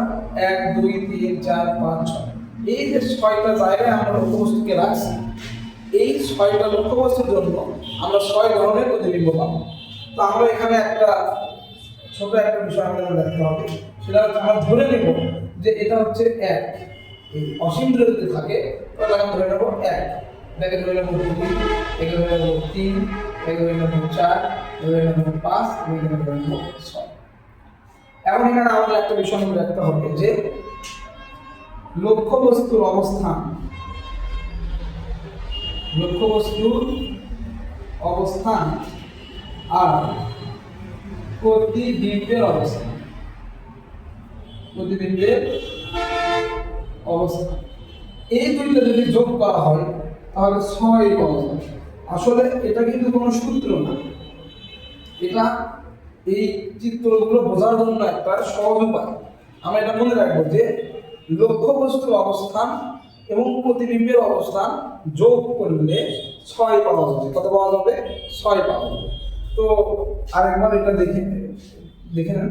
1 2 3 4 5 6, এই যে 6টা জায়গায় আমরা লক্ষ্যবস্তুকে রাখছি, এই 6টা লক্ষ্যবস্তুর জন্য আমরা 6 ধরনের প্রতিবিম্ব পাবো। তো আমরা এখানে একটা ছোট একটা বিষয় আমাদের দেখতে হবে, সেটা হচ্ছে আমরা ধরে নেব যে এটা হচ্ছে 1, এই অসীম দূরে যদি থাকে তাহলে আমরা ধরে নেব 1, এটাকে ধরে নেব 2, এটাকে ধরে নেব 3, এটাকে ধরে নেব 4, ধরে নেব 5, এটাকে ধরে নেব 6। এখন এখানে আমাদের একটা বিষয় মনে রাখতে হবে যে লক্ষ্যবস্তুর অবস্থান আর প্রতিবিম্বের অবস্থান, এই দুইটা যদি যোগ করা হয় তাহলে 6 পাওয়া যাবে। আসলে এটা কিন্তু কোনো সূত্র না, এটা এই চিত্রগুলো বোঝার জন্য একটা সহজ উপায়। আমরা এটা মনে রাখবো যে লক্ষ্যবস্তুর অবস্থান এবং প্রতিবিম্বের অবস্থান যোগ করলে 6 পাওয়া যাবে। কত পাওয়া যাবে? 6 পাওয়া যাবে। তো আরেকবার এটা দেখে নেন।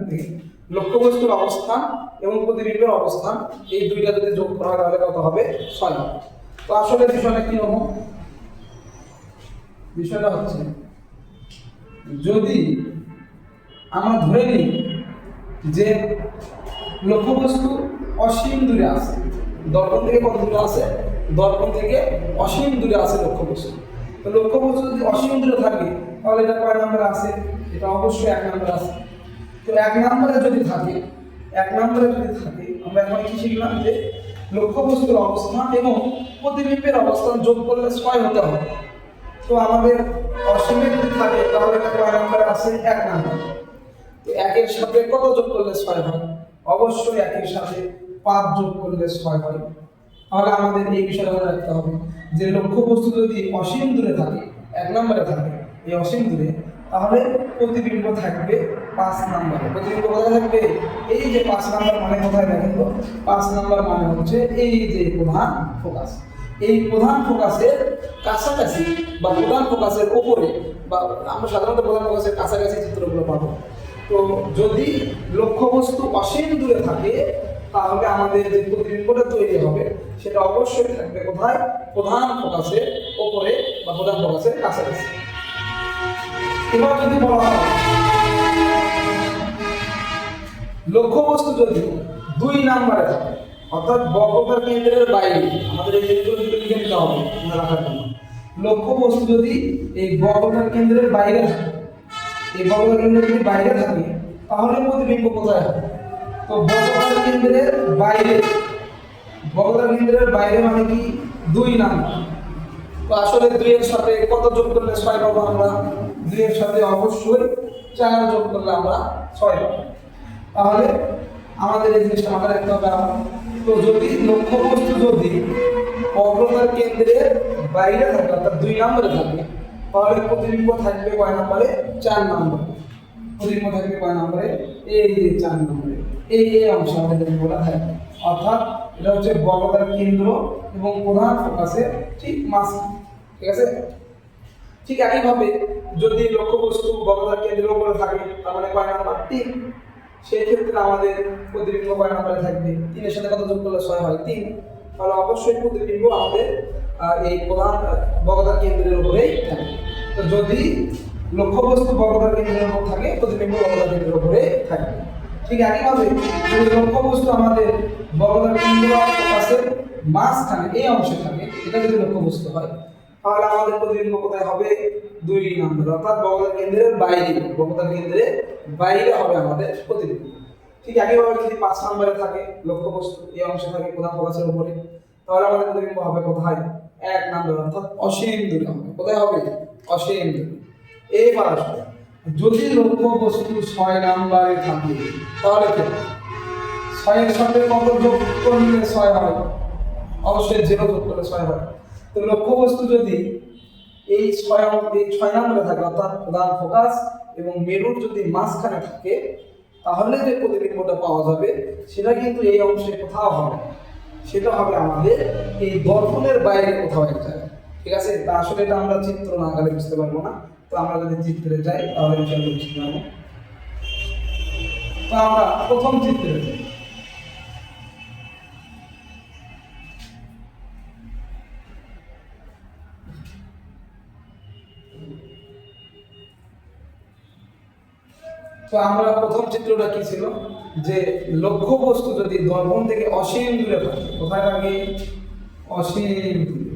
লক্ষ্যবস্তুর অবস্থান এবং প্রতিবিম্বের অবস্থান, এই দুইটা যদি যোগ করা হয় তাহলে কত হবে? 6 হবে। তো আসলে বিষয়টা কি রকম? বিষয়টা হচ্ছে যদি আমরা ধরে নিই যে লক্ষ্যবস্তু অসীম দূরে আছে, দর্পণ থেকে কত দূরে আছে? দর্পণ থেকে অসীম দূরে আছে লক্ষ্যবস্তু। তো লক্ষ্যবস্তু যদি অসীম দূরে থাকে তাহলে এটা কয় নম্বরে আছে? এটা অবশ্যই 1 নম্বরে আছে। তো 1 নম্বরে যদি থাকে আমরা এখন কি শিখলাম যে লক্ষ্যবস্তুর অবস্থান এবং প্রতিবিম্বের অবস্থান যোগ করলে 6 হতে হবে। তো আমাদের অসীমে যদি থাকে তাহলে এটা কয় নম্বরে আছে? 1 নম্বরে। তো 1 এর সাথে কত যোগ করলে 6 হয়? অবশ্যই 1 এর সাথে 5 যোগ করলে 6 হয়। তাহলে আমাদের এই বিষয়টা মনে রাখতে হবে যে লক্ষ্যবস্তু যদি অসীম দূরে থাকে, 1 নম্বরে থাকে এই অসীম দূরে, তাহলে প্রতিবিম্ব থাকবে 5 নম্বরে প্রতিবিম্ব কোথায় থাকবে? এই যে 5 নম্বর মানে কোথায় দেখেন তো, 5 নম্বর মানে হচ্ছে এই যে প্রধান ফোকাস। এই প্রধান ফোকাসের কাছাকাছি বা প্রধান ফোকাসের উপরে, বা আমরা সাধারণত প্রধান ফোকাসের কাছাকাছি চিত্রগুলো পাবো। তো যদি লক্ষ্যবস্তু অসীম দূরে থাকে তাহলে আমাদের যে প্রতিবিম্বটা তৈরি হবে সেটা অবশ্যই থাকবে কোথায়? প্রধান ফোকাসের উপরে বা প্রধান ফোকাসের কাছাকাছি। এবার যদি বলা হয় লক্ষ্যবস্তু যদি 2 নম্বরে থাকে, অর্থাৎ বক্রতার কেন্দ্রের বাইরে, আমাদের এই জিনিসগুলো লিখে নিতে হবে মনে রাখার জন্য। লক্ষ্যবস্তু যদি এই বক্রতার কেন্দ্রের বাইরে থাকে, এই বক্রতার কেন্দ্রের যদি বাইরে থাকে তাহলে প্রতিবিম্ব কোথায় হবে? তো বক্রতার কেন্দ্রের বাইরে, বক্রতার কেন্দ্রের বাইরে মানে কি? 2 নম্বর। তো আসলে 2 এর সাথে কত যোগ করলে 6 পাবো আমরা? 2 এর সাথে অবশ্যই 4 যোগ করলে আমরা 6 পাবো। তাহলে আমাদের এই জিনিসটা মাথায় রাখতে হবে। তো যদি লক্ষ্যবস্তু যদি বক্রতার কেন্দ্রের বাইরে থাকে অর্থাৎ 2 নম্বরে থাকে তাহলে প্রতিবিম্ব থাকবে কয় নম্বরে? 4 নম্বরে। প্রতিবিম্ব থাকবে কয় নম্বরে? এই যে 4 নম্বরে, এই অংশে আমাদের বলা থাকবে। অর্থাৎ এটা হচ্ছে বক্রতার কেন্দ্র এবং প্রধান ফোকাসের ঠিক মাঝখানে। ঠিক আছে? ঠিক একইভাবে যদি লক্ষ্যবস্তু বক্রতার কেন্দ্রের উপরে থাকে তার মানে কয় নাম্বার? 3। সেই ক্ষেত্রে আমাদের প্রতিবিম্ব কয় নম্বরে থাকবে? 3 এর সাথে কত যোগ করলে 6 হয়? 3। তাহলে অবশ্যই প্রতিবিম্ব আমাদের এই প্রধান বক্রতার কেন্দ্রের উপরেই থাকবে। তো যদি লক্ষ্যবস্তু বক্রতার কেন্দ্রের উপর থাকে প্রতিবিম্ব বক্রতার কেন্দ্রের উপরে থাকবে। ঠিক একইভাবে যদি লক্ষ্যবস্তু আমাদের বক্রতার কেন্দ্র ফোকাসের মাঝখানে এই অংশে থাকে, এটা যদি লক্ষ্যবস্তু হয় তাহলে আমাদের প্রতিবিম্ব কোথায় হবে? 2 নম্বর, অর্থাৎ বক্রতার কেন্দ্রের বাইরে, বক্রতার কেন্দ্রের বাইরে হবে আমাদের প্রতিবিম্ব। ঠিক একইভাবে যদি 5 নম্বরে থাকে লক্ষ্যবস্তু এই অংশে থাকে প্রধান ফোকাসের উপরে, তাহলে আমাদের প্রতিবিম্ব হবে কোথায়? 1 নম্বর, অর্থাৎ অসীম দূরে হবে। কোথায় হবে? অসীম দূরে। এইবার আসবে যদি লক্ষ্যবস্তু 6 নম্বরে থাকে তাহলে কি 6 এর সাথে কত যোগ করলে 6 হয়? অবশ্যই 0 যোগ করলে 6 হয়। তো লক্ষ্যবস্তু যদি এই 6 নম্বরে থাকে অর্থাৎ প্রধান ফোকাস এবং মেরুর যদি মাঝখানে থাকে তাহলে যে প্রতিবিম্বটা পাওয়া যাবে সেটা কিন্তু এই অংশে কোথাও হবে, সেটা হবে আমাদের এই দর্পণের বাইরে কোথাও একটা। ঠিক আছে? তা আসলে এটা আমরা চিত্র না আকারে বুঝতে পারবো না। তো আমরা যদি চিত্রে যাই তাহলে ইনশাআল্লাহ বুঝতে পারবো। তো আমরা প্রথম চিত্রে যাই। তো আমরা প্রথম চিত্রটা কি ছিল? যে লক্ষ্যবস্তু যদি দর্পণ থেকে অসীম দূরে থাকে, কোথায় থাকে? অসীম দূরে।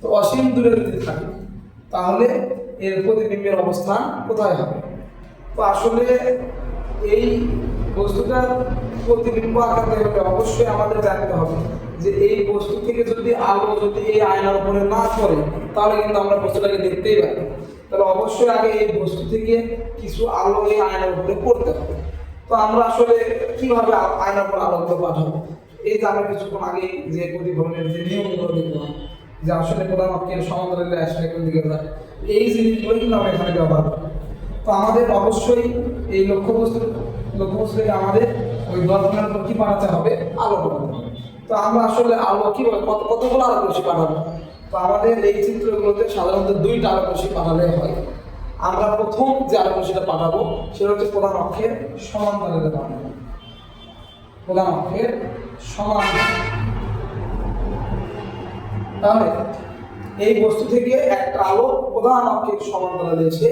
তো অসীম দূরে যদি থাকে তাহলে এর প্রতিবিম্বের অবস্থান কোথায় হবে? তো আসলে এই বস্তুটার প্রতিবিম্ব আঁকাতে হলে অবশ্যই আমাদের জানতে হবে যে এই বস্তু থেকে যদি আলো যদি এই আয়নার উপরে না পড়ে তাহলে কিন্তু আমরা বস্তুটাকে দেখতেই পারি। তাহলে অবশ্যই আগে এই বস্তু থেকে কিছু আলো এই আয়নার উপরে পড়তে হবে। তো আমরা আসলে কিভাবে আয়নার উপর আলোগুলো পাঠাবো? এই যে আমরা কিছুক্ষণ আগে যে প্রতিফলনের যে নিয়মগুলো দেখলাম যে আসলে প্রধান অক্ষের সমান্তরালে আসলে কোন দিকে যায়, এই জিনিসগুলো কিন্তু আমরা এখানে ব্যবহার করি। তো আমাদের অবশ্যই এই লক্ষ্যবস্তু থেকে আমাদের ওই দর্পণের উপর কি পাঠাতে হবে? আলো পাঠাতে হবে। তো আমরা আসলে আলো কিভাবে কতগুলো আলো রশ্মি পাঠাবো? তো আমাদের এই চিত্রগুলোতে সাধারণত 2টা আলো রশ্মি পাঠালে হয়। আমরা প্রথম যে আলো রশ্মিটা পাঠাবো সেটা হচ্ছে প্রধান অক্ষের সমান্তরালে পাঠাবো। প্রধান অক্ষের সমান্তরালে। তাহলে এই বস্তু থেকে একটা আলো প্রধান অক্ষের সমান্তরালে এসে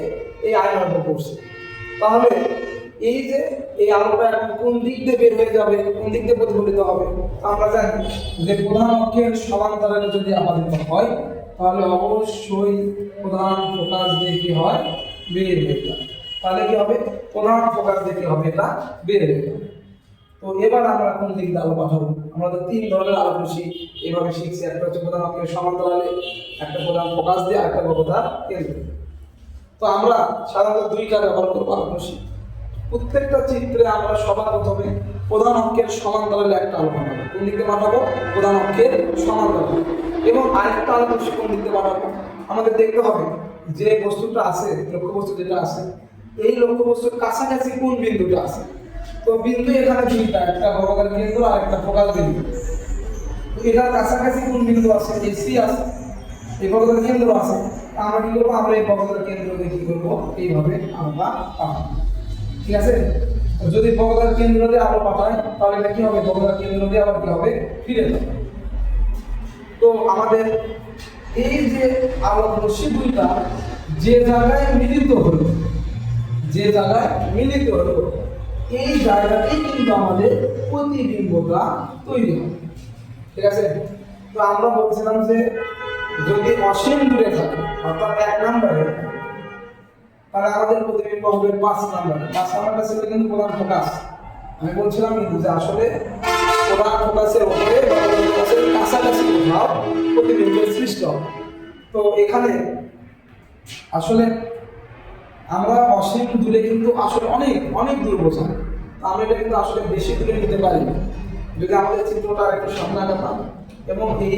এই আয়নার উপর পড়ছে। তাহলে এই যে এই আলোটা এখন কোন দিক দিয়ে বের হয়ে যাবে, কোন দিক দিয়ে প্রতিফলিত হবে? আমরা জানি যে প্রধান অক্ষের সমান্তরালে যদি আপাদিত হয় তাহলে অবশ্যই প্রধান ফোকাস দিয়ে কি হয়? বের হয়ে যাবে। তাহলে কি হবে? প্রধান ফোকাস দিয়ে কি হবে? এটা বের হয়ে যাবে। তো এবার আমরা কোন দিক দিয়ে আলো পাঠাবো? আমরা তো 3 ধরনের আলো রশ্মি এভাবে শিখছি। একটা হচ্ছে প্রধান অক্ষের সমান্তরালে, একটা প্রধান ফোকাস দিয়ে, একটা বক্রতার কেন্দ্রে। তো আমরা সাধারণত 2টা ব্যবহার করবো আলো রশ্মি। প্রত্যেকটা চিত্রে আমরা সবার প্রথমে প্রধান অক্ষের সমান্তরালে একটা আলো পাঠাবো। কোন দিকে পাঠাবো? প্রধান অক্ষের সমান্তরালে। এবং আরেকটা আলো রশ্মি কোন দিকে পাঠাবো? আমাদের দেখতে হবে যে বস্তুটা আছে, লক্ষ্য বস্তু যেটা আছে এই লক্ষ্যবস্তুর কাছাকাছি কোন বিন্দুটা আছে। তো বিন্দু এখানে দুইটা, একটা বর্গাকার কেন্দ্র আর একটা ফোকাস বিন্দু। এটার কাছাকাছি কোন বিন্দু আছে, এসি আছে, এই বর্গাকার কেন্দ্র আছে। আমরা কি করবো, আমরা এই বর্গাকার কেন্দ্রকে কি করবো, এইভাবে আমরা পাবো। ঠিক আছে, যদি বর্গাকার কেন্দ্র দিয়ে আলো পাঠায় তাহলে এটা কি হবে, বর্গাকার কেন্দ্র দিয়ে আবার কি হবে, ফিরে যাবে। তো আমাদের এই যে আলোক রশ্মি দুইটা যে জায়গায় মিলিত হলো, যে জায়গায় মিলিত হলো, এই জায়গাতেই কিন্তু আমাদের প্রতিবিম্বটা তৈরি হয়। ঠিক আছে, তো আমরা বলছিলাম যে যদি অসীম দূরে থাকে অর্থাৎ 1 নম্বরে, তাহলে আমাদের প্রতিবিম্ব হবে 5 নম্বরে। 5 নম্বরটা ছিল কিন্তু প্রধান ফোকাস। আমি বলছিলাম কিন্তু যে আসলে প্রধান ফোকাসের উপরে বা প্রধান ফোকাসের কাছাকাছি কোথাও প্রতিবিম্বের সৃষ্টি হবে। তো এখানে আসলে আমরা অসীম দূরে কিন্তু আসলে অনেক অনেক দূর বোঝাই, আমরা এটা কিন্তু আসলে বেশি দূরে নিতে পারি না। যদি আমাদের চিত্রটা একটু সামনে আগাতাম এবং এই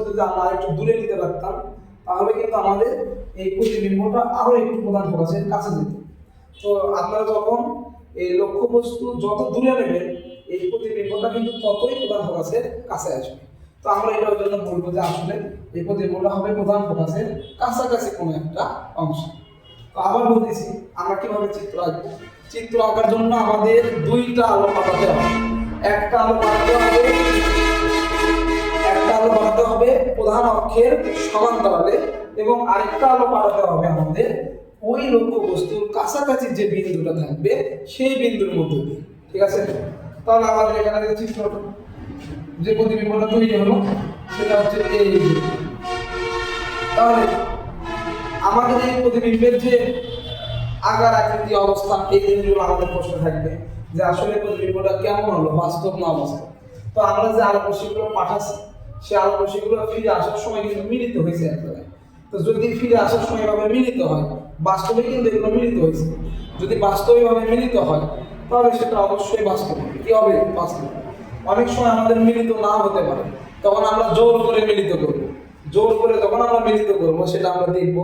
যদি আমরা একটু দূরে নিতে পারতাম, তাহলে কিন্তু আমাদের এই প্রতিবিম্বটা আরো একটু প্রধান ফোকাসের কাছে যেত। তো আপনারা যখন এই লক্ষ্যবস্তু যত দূরে নেবেন, এই প্রতিবিম্বটা কিন্তু ততই প্রধান ফোকাসের কাছে আসবে। তো আমরা এটার জন্য বলবো যে আসলে এই প্রতিবিম্বটা হবে প্রধান ফোকাসের কাছাকাছি কোনো একটা অংশ। তো আবার বলতেছি, আমরা কিভাবে চিত্র আঁকবো। চিত্র আঁকার জন্য আমাদের দুইটা আলো পাঠাতে হবে। একটা আলো পাঠাতে হবে প্রধান অক্ষের সমান্তরালে, এবং আরেকটা আলো পাঠাতে হবে আমাদের ওই লক্ষ্যবস্তুর কাছাকাছি যে বিন্দুটা থাকবে সেই বিন্দুর মধ্যে দিয়ে। ঠিক আছে, তাহলে আমাদের এখানে যে চিত্রটা, যে প্রতিবিম্বটা তৈরি হলো সেটা হচ্ছে এই। তাহলে আমাদের এই প্রতিবিম্বের যে আকার আকৃতি অবস্থান, এই জিনিসগুলো আমাদের প্রশ্ন থাকবে যে আসলে প্রতিবিম্বটা কেমন হলো, বাস্তব না অবাস্তব। তো আমরা যে আলোকরশ্মিগুলো পাঠাচ্ছি, সেই আলোকরশ্মিগুলো ফিরে আসার সময় কিন্তু মিলিত হয়েছে এক জায়গায়। তো যদি ফিরে আসার সময় এভাবে মিলিত হয়, বাস্তবে কিন্তু এগুলো মিলিত হয়েছে, যদি বাস্তবিকভাবে মিলিত হয় তাহলে সেটা অবশ্যই বাস্তব। কি হবে, বাস্তব। অনেক সময় আমাদের মিলিত না হতে পারে, তখন আমরা জোর করে মিলিত করব। জোর করে যখন আমরা মিলিত করবো সেটা আমরা দেখবো,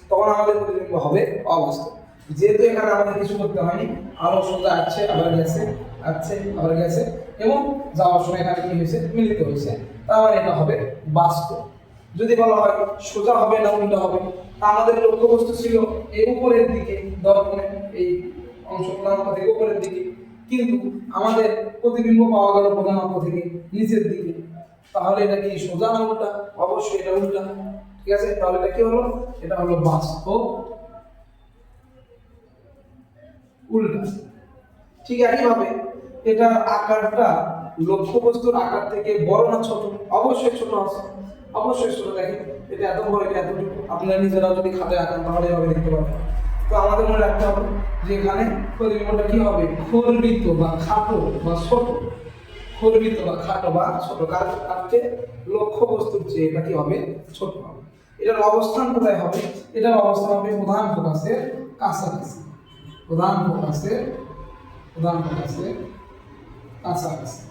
তখন আমাদের প্রতিবিম্ব হবে অবাস্তব। যেহেতু এখানে আমাদের কিছু করতে হয়নি, আলো সোজা আসছে আবার গেছে, আসছে আবার গেছে, এবং যাওয়ার সময় এখানে কি হয়েছে, মিলিত হয়েছে, তাহলে এটা হবে বাস্তব। যদি বলা হয় সোজা হবে না উল্টা হবে, তা আমাদের লক্ষ্যবস্তু ছিল এই উপরের দিকে, দর্পণে এই অংশ প্রধান অক্ষ থেকে উপরের দিকে, কিন্তু আমাদের প্রতিবিম্ব পাওয়া গেল প্রধান অক্ষ থেকে নিচের দিকে। তাহলে এটা কি সোজা না উল্টা? অবশ্যই এটা উল্টা। ঠিক আছে, তাহলে এটা কি হলো, এটা হলো বাস্তব উল্টা। ঠিক একইভাবে এটার আকারটা লক্ষ্যবস্তুর আকার থেকে বড় না ছোট? অবশ্যই ছোট আছে, অবশ্যই ছোট। দেখেন এটা এত বড়, এটা এতটুকু। আপনারা নিজেরাও যদি খাতায় আঁকান তাহলে এভাবে দেখতে পাবেন। তো আমাদের মনে রাখতে হবে যে এখানে প্রতিবিম্বটা কি হবে, খর্বিত বা খাটো বা ছোট। খর্বিত বা খাটো বা ছোট, কারণ লক্ষ্যবস্তুর চেয়ে এটা কি হবে, ছোট হবে। এটার অবস্থান কোথায় হবে? এটার অবস্থান হবে প্রধান ফোকাসের কাছাকাছি। প্রধান ফোকাসের কাছাকাছি।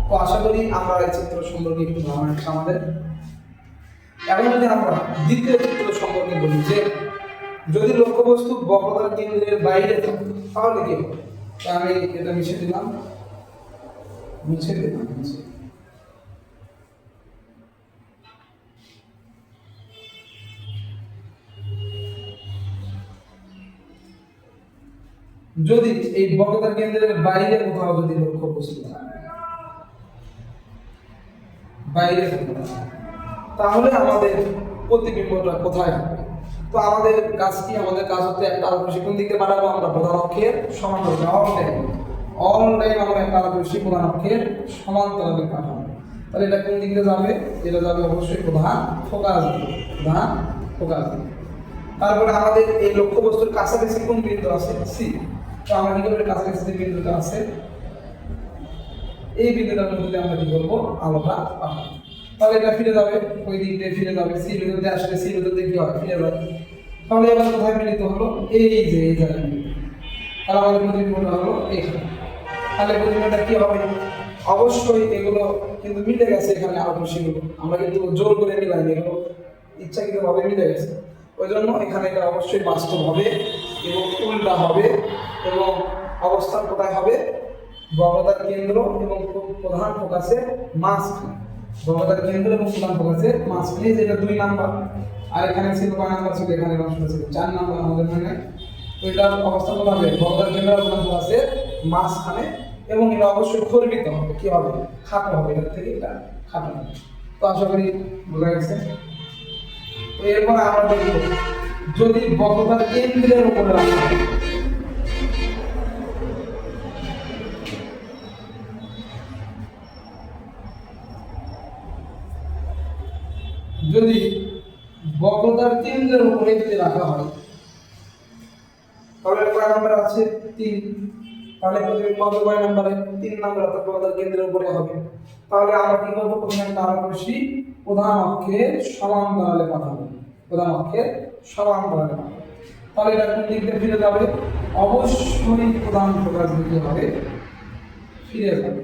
তো আশা করি আমরা এই চিত্র সম্পর্কে একটু ধারণা আছে আমাদের। এখন যদি আমরা দ্বিতীয় চিত্র সম্পর্কে বলি, যে যদি লক্ষ্যবস্তু বক্রতার কেন্দ্রের বাইরে থাকে তাহলে কি হবে? আমি এটা মুছে দিলাম। যদি এই বক্রতার কেন্দ্রের বাইরে কোথাও যদি লক্ষ্যবস্তু থাকে, বাইরে তাহলে আমাদের প্রতিবিম্বটা কোথায় হবে? তো আমাদের কাজ কি? আমাদের কাজ হচ্ছে একটা আলোকরশ্মি কোন দিকে পাঠাবো, আমরা প্রধান অক্ষের সমান্তরালে অলটাইম আমরা একটা আলোকরশ্মি প্রধান অক্ষের সমান্তরালে পাঠাবো। তাহলে এটা কোন দিকে যাবে? এটা যাবে অবশ্যই প্রধান ফোকাস। তারপরে আমাদের এই লক্ষ্যবস্তুর কাছাকাছি কোন বিন্দু আছে? সি। তো আমরা কি করব, কাছাকাছি যে বিন্দুটা আছে এই বিন্দুটার মধ্যে আমরা কি করবো, আলোটা পাঠাবো। তাহলে এটা ফিরে যাবে ওই দিক দিয়ে, ফিরে যাবে সি বিন্দুতে আসলে, সি বিন্দুতে কি হয়, ফিরে যাবে। তাহলে এবার কোথায় মিলিত হলো? এই যে এই জায়গায়। তাহলে আমাদের প্রতিবিম্বটা হলো এখানে। তাহলে প্রতিবিম্বটা কি হবে? অবশ্যই এগুলো কিন্তু মিলে গেছে এখানে আলোকরশ্মিগুলো, আমরা কিন্তু জোর করে মিলাইনি, এগুলো ইচ্ছাকৃতভাবে মিলে গেছে। ওই জন্য এখানে এটা অবশ্যই বাস্তব হবে এবং উল্টা হবে এবং অবস্থান কোথায় হবে? বক্রতার কেন্দ্র এবং প্রধান ফোকাসের মাঝখানে। বক্রতার কেন্দ্র এবং প্রধান ফোকাসের মাঝখানে, যেটা 2 নাম্বার। আর এখানে ছিল কয় নাম্বার ছিল? এখানে অংশটা ছিল 4 নাম্বার আমাদের মানে। ওইটার অবস্থান কোথায় হবে? বক্রতার কেন্দ্র এবং প্রধান ফোকাসের মাঝখানে। এবং এটা অবশ্যই খর্বিত হবে। কি হবে? খাটো হবে। এটার থেকে এটা খাটো হবে। তো আশা করি বোঝা গেছে। তো এরপর আমরা দেখব যদি বক্রতার কেন্দ্রের উপরে রাখা হয়, যদি বক্রতার কেন্দ্রের উপরে যদি রাখা হয়, তাহলে কয় নাম্বার আছে? 3। তাহলে প্রতিবিম্ব হবে কয় নম্বরে? 3 নম্বরে, অর্থাৎ বক্রতার কেন্দ্রের উপরে হবে। তাহলে আমরা কি করব? প্রথমে একটা আলোক রশ্মি প্রধান অক্ষের সমান্তরালে পাঠাবো। প্রধান অক্ষের সমান্তরালে পাঠাবো। তাহলে এটা কোন দিক দিয়ে ফিরে যাবে? অবশ্যই প্রধান ফোকাস দিকে হবে, ফিরে যাবে।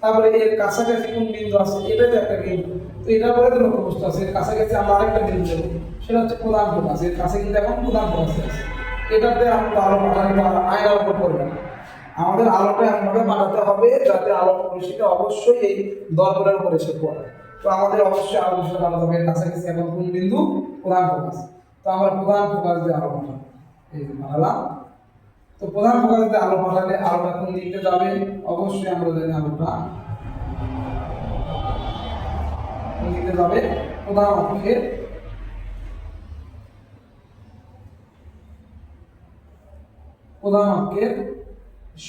তারপরে এর কাছাকাছি কোন বিন্দু আছে? এটা তো একটা বিন্দু। তো এটার পরে তো লক্ষ্যবস্তু আছে। এর কাছাকাছি আমরা আরেকটা বিন্দু দেব, সেটা হচ্ছে প্রধান ফোকাস। এর কাছে কিন্তু এখন প্রধান ফোকাস আছে। এটাতে আমরা আলো পাঠালে আয়নার উপর পড়বে না। আমাদের আলোটা এমনভাবে পাঠাতে হবে যাতে আলোক রশ্মিটা অবশ্যই এই দর্পণের উপরে এসে পড়ে। তো আমাদের অবশ্যই আলো রশ্মি পাঠাতে হবে এর কাছাকাছি এখন কোন বিন্দু? প্রধান ফোকাস। তো আমরা প্রধান ফোকাস দিয়ে আলো পাঠাবো। এই যে পাঠালাম। তো প্রধান ফোকাস দিয়ে আলো পাঠালে আলোটা কোন দিকে যাবে? অবশ্যই আমরা জানি আলোটা কোন দিকে যাবে? প্রধান অক্ষের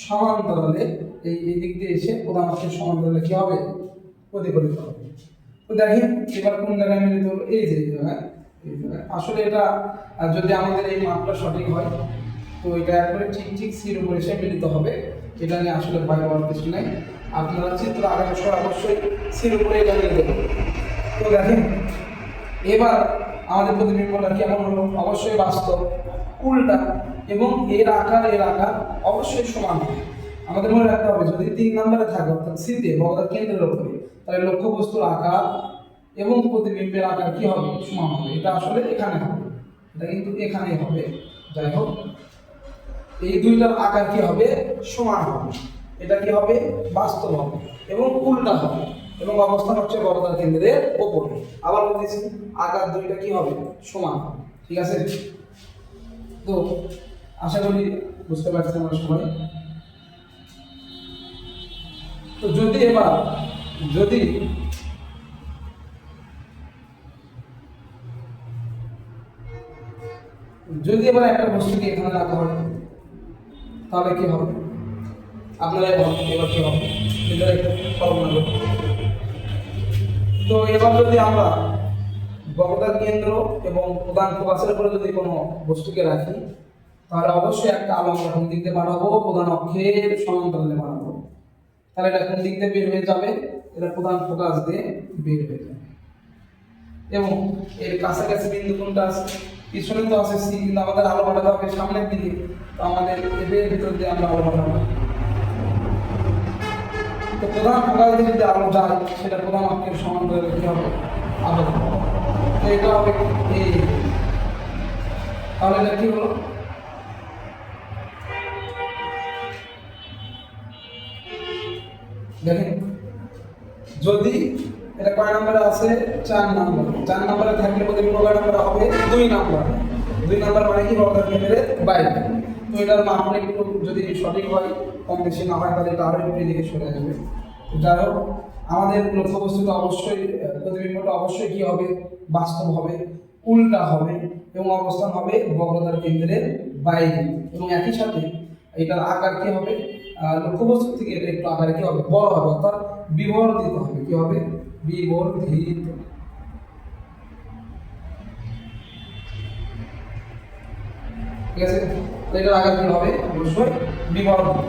সমান্তরালে, এই দিক দিয়ে এসে প্রধান অক্ষের সমান্তরালে কি হবে? প্রতিফলিত হবে। তো দেখেন এবার কোন জায়গায় মিলিত হলো? এই যে জায়গায়। আসলে এটা যদি আমাদের এই মাপটা সঠিক হয়, তো এটা একবারে ঠিক সির উপরে এসে মিলিত হবে। এটা নিয়ে আসলে ভয় পাওয়ার কিছু নাই। আপনারা চিত্র আগামী সময় অবশ্যই সির উপরে এটা মিলিত হবে। তো দেখেন এবার আমাদের প্রতিবিম্বটা কেমন হলো? অবশ্যই বাস্তব, উল্টা, এবং এর আকার অবশ্যই সমান হবে। আমাদের মনে রাখতে হবে যদি 3 নম্বরে থাকে, অর্থাৎ সিতে বক্রতার কেন্দ্রের উপরে, তাহলে লক্ষ্যবস্তুর আকার এবং প্রতিবিম্বের আকার কি হবে? সমান হবে। এটা আসলে এখানে হবে, এটা কিন্তু এখানেই হবে। যাই হোক, এই দুইটার আকার কি হবে? সমান হবে। এটা কি হবে? বাস্তব হবে এবং উল্টা হবে এবং অবস্থান হচ্ছে বক্রতার কেন্দ্রের উপরে। আবার বলতেছি আকার দুইটা কি হবে? সমান হবে। ঠিক আছে? তো আশা করি বুঝতে পারছেন আমরা সবাই। তো যদি এবার একটা বস্তুকে এখানে রাখা হয়, তাহলে কি হবে? আপনারাই বলেন এবার কি হবে? এটা একটু কল্পনা করুন। তো এবার যদি আমরা বক্রতার কেন্দ্র এবং প্রধান ফোকাসের উপরে যদি কোনো বস্তুকে রাখি, তাহলে অবশ্যই একটা আলো আমরা কোন দিক দিয়ে বাড়াবো? প্রধান অক্ষের সমান্তরালে বাড়াবো। তাহলে এটা কোন দিক দিয়ে বের হয়ে যাবে? এটা প্রধান ফোকাস দিয়ে বের হয়ে যাবে। এবং এর কাছাকাছি বিন্দু কোনটা আছে? পিছনে তো আছে সি, কিন্তু আমাদের আলো পাঠাতে হবে সামনের দিকে। তো আমাদের এর ভিতর দিয়ে আমরা আলো পাঠাবো। তো প্রধান ফোকাস দিয়ে যদি আলো যায়, সেটা প্রধান অক্ষের সমান্তরালে কি হবে? আলো। তো এটা হবে এই। তাহলে এটা কি হলো? দেখেন যদি এটা কয় নম্বরে আছে? 4 নম্বর। 4 নম্বরে থাকলে প্রতিবিম্ব কয় নম্বরে হবে? 2 নম্বর। 2 নম্বর মানে কি? বক্রতার কেন্দ্রের বাইরে। তো এটার মাপ একটু যদি সঠিক হয়, কম বেশি না হয়, তাহলে এটা আরো একটু এদিকে সরে আসবে। যাই হোক, আমাদের লক্ষ্যবস্তুটা অবশ্যই, প্রতিবিম্বটা অবশ্যই কি হবে? বাস্তব হবে, উল্টা হবে এবং অবস্থান হবে বক্রতার কেন্দ্রের বাইরে। এবং একই সাথে এটার আকার কি হবে? লক্ষ্যবস্তু থেকে এটা একটু আকারে কি হবে? বড় হবে, অর্থাৎ বিবর্ধিত হবে। কি হবে? বিবর্ধিত। ঠিক আছে? তো এটার আকার কি হবে? অবশ্যই বিবর্ধিত।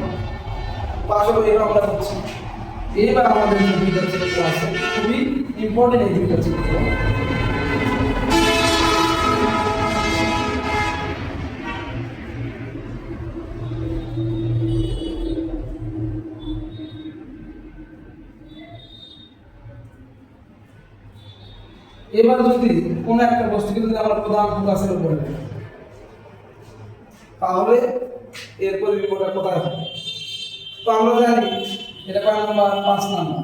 আসলে এটা আমরা করছি। এইবার আমাদের যে দুইটা চিত্র আছে, খুবই ইম্পর্টেন্ট এই দুইটা চিত্র। এবার যদি কোনো একটা বস্তুকে যদি আমরা প্রধান ফোকাসের উপরে রাখি, তাহলে এর প্রতিবিম্বটা কোথায় হবে? তো আমরা জানি এটা কয় নাম্বার? 5 নাম্বার।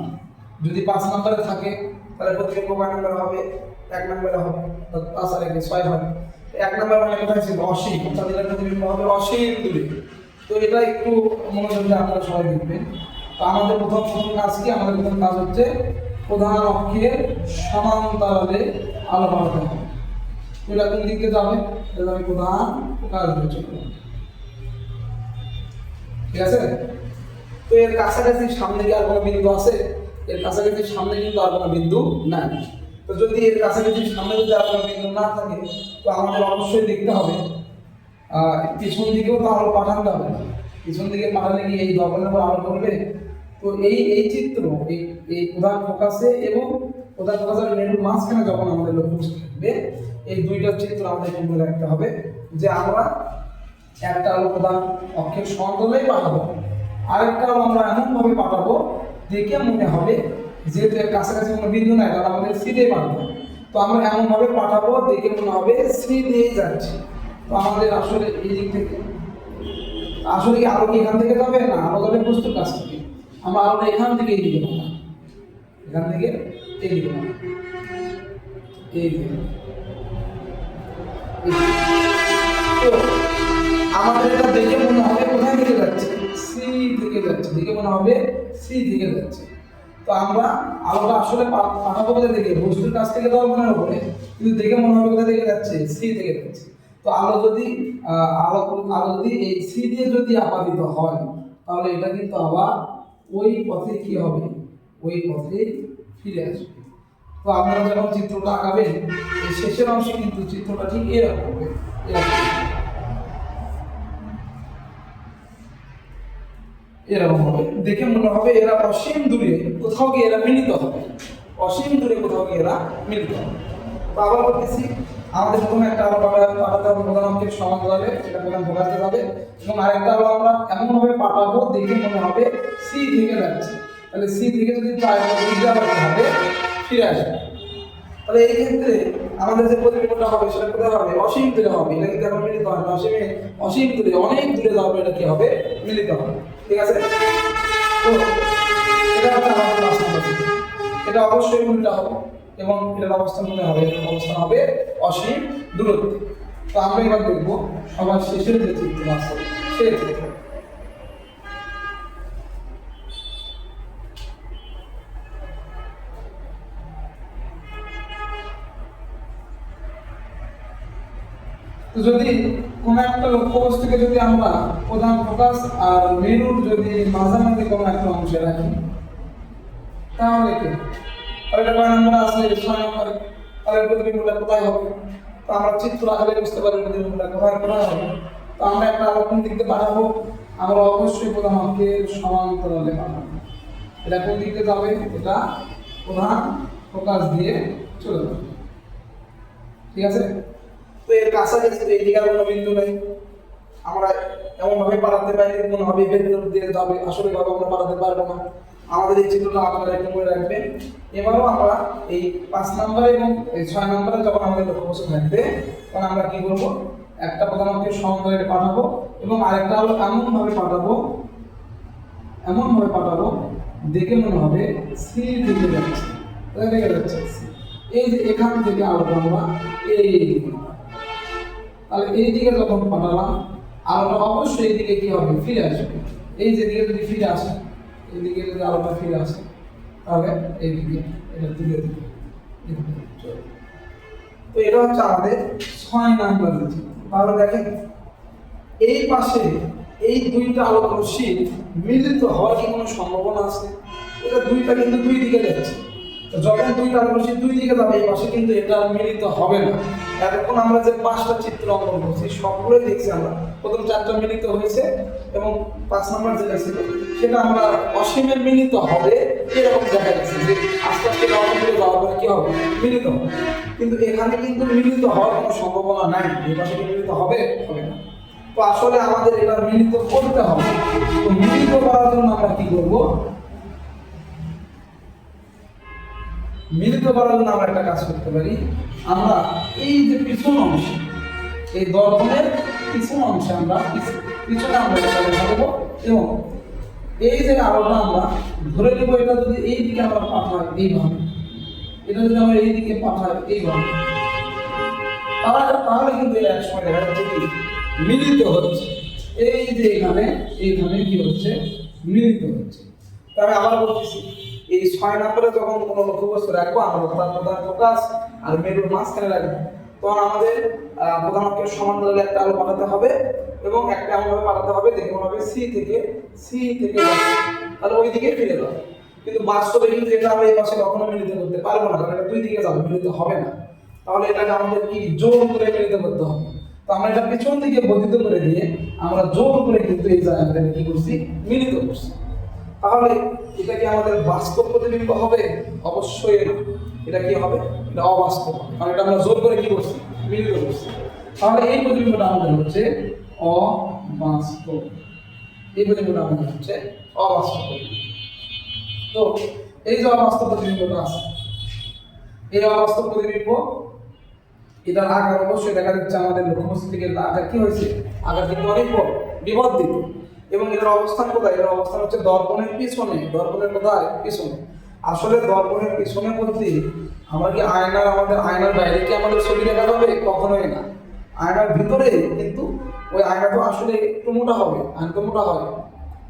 যদি 5 নাম্বারে থাকে তাহলে প্রতিবিম্ব কয় নাম্বার হবে? 1 নাম্বারে হবে। তো 5 আর 1 6 হবে। 1 নাম্বার মানে কোথায় ছিল? অসীম। অর্থাৎ এটার প্রতিবিম্ব হবে অসীম দূরে। তো এটা একটু মনোযোগ দিয়ে আপনারা সবাই দেখবেন। তো আমাদের প্রথম কাজ কি? আমাদের প্রথম কাজ হচ্ছে প্রধান অক্ষের সমান্তরালে আলো পাঠাতে হবে। এটা কোন দিকে যাবে? এটা যাবে প্রধান ফোকাস দিয়ে চলে। ঠিক আছে? তো এর কাছাকাছি সামনে কি আর কোনো বিন্দু আছে? এর কাছাকাছি সামনে কিন্তু আর কোনো বিন্দু নাই। তো যদি এর কাছাকাছি সামনে যদি আর কোনো বিন্দু না থাকে, তো আমাদের অবশ্যই দেখতে হবে পিছন দিকেও তো আলো পাঠাতে হবে। পিছন দিকে পাঠালে কি এই দর্পণের উপর আলো পড়বে? তো এই চিত্র এই প্রধান ফোকাসে এবং প্রধান ফোকাসের মেরুর মাঝখানে যখন আমাদের লক্ষ্য থাকবে, এই দুইটা চিত্র আমাদের মনে রাখতে হবে যে আমরা একটা আলো প্রধান অক্ষের সমান্তরালেই পাঠাবো, আরেকটা আলো আমরা এমনভাবে পাঠাবো দেখে মনে হবে যেহেতু এর কাছাকাছি কোনো বিন্দু নাই, তাহলে আমাদের সি দিয়ে পাঠাবো। তো আমরা এমনভাবে পাঠাবো দেখে মনে হবে সি দিয়েই যাচ্ছে। তো আমাদের আসলে এই দিক থেকে আসলে কি আলো কি এখান থেকে যাবে? না, আলো যাবে বস্তুর কাছ থেকে। আমরা আলোটা এখান থেকে এই দিকে পাঠাবো, এখান থেকে এই দিকে পাঠাবো, এই দিকে। তো আমাদের এটা দেখে মনে হবে কোথায় থেকে যাচ্ছে? সি থেকে যাচ্ছে। দেখে মনে হবে সি থেকে যাচ্ছে। তো আমরা আলোটা আসলে পাঠাবো কোথা থেকে? বস্তুর কাছ থেকে দর্পণের উপরে, কিন্তু দেখে মনে হবে কোথা থেকে যাচ্ছে? সি থেকে যাচ্ছে। তো আলো যদি এই সি দিয়ে যদি আপাদিত হয়, তাহলে এটা কিন্তু আবার ওই পথে কি হবে? ওই পথে ফিরে আসবে। তো আপনারা যখন চিত্রটা আঁকাবেন, এই শেষের অংশে কিন্তু চিত্রটা ঠিক এরকম হবে, এরকম হবে। দেখে মনে হবে এরা অসীম দূরে কোথাও গিয়ে এরা মিলিত হবে, অসীম দূরে কোথাও গিয়ে এরা মিলিত হবে। তো আবার বলতেছি, আমাদের প্রথমে একটা আলো পাঠাতে হবে প্রধান অক্ষের সমান্তরালে, সেটা প্রধান ফোকাসে যাবে, এবং আরেকটা আলো আমরা এমনভাবে পাঠাবো দেখে মনে হবে সি থেকে যাচ্ছে। তাহলে সি থেকে যদি হবে ফিরে আসবে, তাহলে এই ক্ষেত্রে আমাদের যে প্রতিবিম্বটা হবে সেটা কোথায় হবে? অসীম দূরে হবে। এটা কিন্তু এখন মিলিত হয় না, অসীম দূরে, অনেক দূরে যাবে, এটা কি হবে? মিলিত হবে। ঠিক আছে? তো এটা হচ্ছে আমাদের 5 নম্বর চিত্র। এটা অবশ্যই উল্টা হবে এবং এটার অবস্থান মনে হবে, অবস্থান হবে অসীম দূরত্বে। তো আমরা এবার দেখবো সবার শেষের যে চিত্র আছে সেই চিত্র। যদি কোনো একটা লক্ষ্যবস্তুকে যদি আমরা প্রধান ফোকাস আর মেরুর যদি মাঝামাঝি কোনো একটা অংশে রাখি, তাহলে কি এটা কয় নম্বরে আছে? 6 নম্বরে। তাহলে প্রতিবিম্বটা কোথায় হবে? তো আমরা চিত্র আকারে বুঝতে পারি প্রতিবিম্বটা কোথায় হবে। তো আমরা একটা আলো কোন দিক দিয়ে পাঠাবো? আমরা অবশ্যই প্রধান অক্ষের সমান্তরালে পাঠাবো। এটা কোন দিকে যাবে? এটা প্রধান ফোকাস দিয়ে চলে যাবে। ঠিক আছে? তো এর কাছাকাছি এই দিকে আর কোনো বিন্দু নেই, আমরা এমনভাবে পাঠাতে পারি মনে হবে ভেতর দিয়ে যাবে, আসলে ভাবে আমরা পাঠাতে পারবো না। আমাদের এই চিত্রটা আপনারা একটু মনে রাখবেন। এবারও আমরা এই 5 নম্বরে এবং এই 6 নম্বরে যখন আমাদের লক্ষ্যবস্তু থাকবে, তখন আমরা কি করবো? একটা প্রধান অক্ষের সমান্তরালে পাঠাবো এবং আরেকটা হলো এমনভাবে পাঠাবো দেখে মনে হবে সি দিকে যাচ্ছে। কোথায় দিকে যাচ্ছে? এই যে এখান থেকে আলোটা আমরা এই দিকে, তাহলে এই দিকে যখন পাঠালাম আলোটা অবশ্যই এই দিকে কি হবে? ফিরে আসবে। এই যে দিকে যদি ফিরে আসে, এই দিকে যদি আলোটা ফিরে আসে, তাহলে এই দিকে এটা তুলে দিবে। তো এটা হচ্ছে আমাদের 6 নাম্বার চিত্র। তাহলে দেখেন এই পাশে এই দুইটা আলোক রশ্মি মিলিত হওয়ার কি কোনো সম্ভাবনা আছে? এটা দুইটা কিন্তু দুই দিকে যাচ্ছে। যখন দুইটা আলোক রশ্মি দুই দিকে যাবে, এই পাশে কিন্তু এটা মিলিত হবে না। এখন আমরা যে 5টা চিত্র অঙ্কন করছি সবগুলোই দেখছি আমরা, প্রথম 4টা মিলিত হয়েছে এবং 5 নম্বর যেটা ছিল সেটা আমরা অসীমের মিলিত হবে এরকম দেখা যাচ্ছে যে আস্তে আস্তে অঙ্কন করে যাওয়ার পরে কি হবে? মিলিত হবে। কিন্তু এখানে কিন্তু মিলিত হওয়ার কোনো সম্ভাবনা নাই। এই পাশে কি মিলিত হবে? হবে না। তো আসলে আমাদের এটা মিলিত করতে হবে। তো মিলিত করার জন্য আমরা কি করব? মিলিত করার জন্য আমরা একটা কাজ করতে পারি। আমরা এই যে পিছন অংশ, এই দর্পণের পিছন অংশে আমরা পিছনে আমরা দেবো এবং এই যে আলোটা আমরা ধরে নেব, এটা যদি এই দিকে আমরা পাঠাই এইভাবে, এটা যদি আমরা এই দিকে পাঠাই এইভাবে, তাহলে কিন্তু এক সময় দেখা যাচ্ছে কি মিলিত হচ্ছে। এই যে এইখানে কি হচ্ছে, মিলিত হচ্ছে। তবে আবার বলতেছি, এই 6 নম্বরে যখন কোনো লক্ষ্যবস্তু রাখবো আমরা তার প্রধান ফোকাস আর মেরুর মাঝখানে রাখবো, তখন আমাদের প্রধান অক্ষের সমান্তরালে একটা আলো পাঠাতে হবে এবং একটা এমনভাবে পাঠাতে হবে দেখুন হবে সি থেকে তাহলে ওই দিকে ফিরে যাবে। কিন্তু বাস্তবে কিন্তু এটা আমরা এই পাশে কখনো মিলিত করতে পারবো না, কারণ এটা দুই দিকে যাবে, মিলিত হবে না। তাহলে এটাকে আমাদের কি জোর করে মিলিত করতে হবে। তো আমরা এটা পিছন দিকে বর্ধিত করে দিয়ে আমরা জোর করে কিন্তু এই জায়গাটাকে কি করছি, মিলিত করছি। তাহলে এটা কি আমাদের বাস্তব প্রতিবিম্ব হবে? অবশ্যই না, এটা কি হবে, এটা অবাস্তব, কারণ এটা আমরা জোর করে কি করছি, মিলিত করছি। তাহলে এই প্রতিবিম্বটা আমাদের হচ্ছে অবাস্তব, এই প্রতিবিম্বটা আমাদের হচ্ছে অবাস্তব। তো এই যে অবাস্তব প্রতিবিম্বটা আছে, এই অবাস্তব প্রতিবিম্ব এটার আকার অবশ্যই দেখা যাচ্ছে আমাদের লক্ষ্যবস্তু থেকে আকার কি হয়েছে, আকার কিন্তু অনেক বড়, বিবর্ধিত। এবং এটার অবস্থান কোথায়? এটার অবস্থান হচ্ছে দর্পণের পিছনে। দর্পণের কোথায়? পিছনে। আসলে দর্পণের পিছনে বলতে আমরা কি আমাদের আয়নার বাইরে কি আমাদের ছবি দেখা যাবে? কখনোই না। আয়নার ভিতরে কিন্তু ওই আয়না তো আসলে একটু মোটা হবে, আয়না তো মোটা হয়,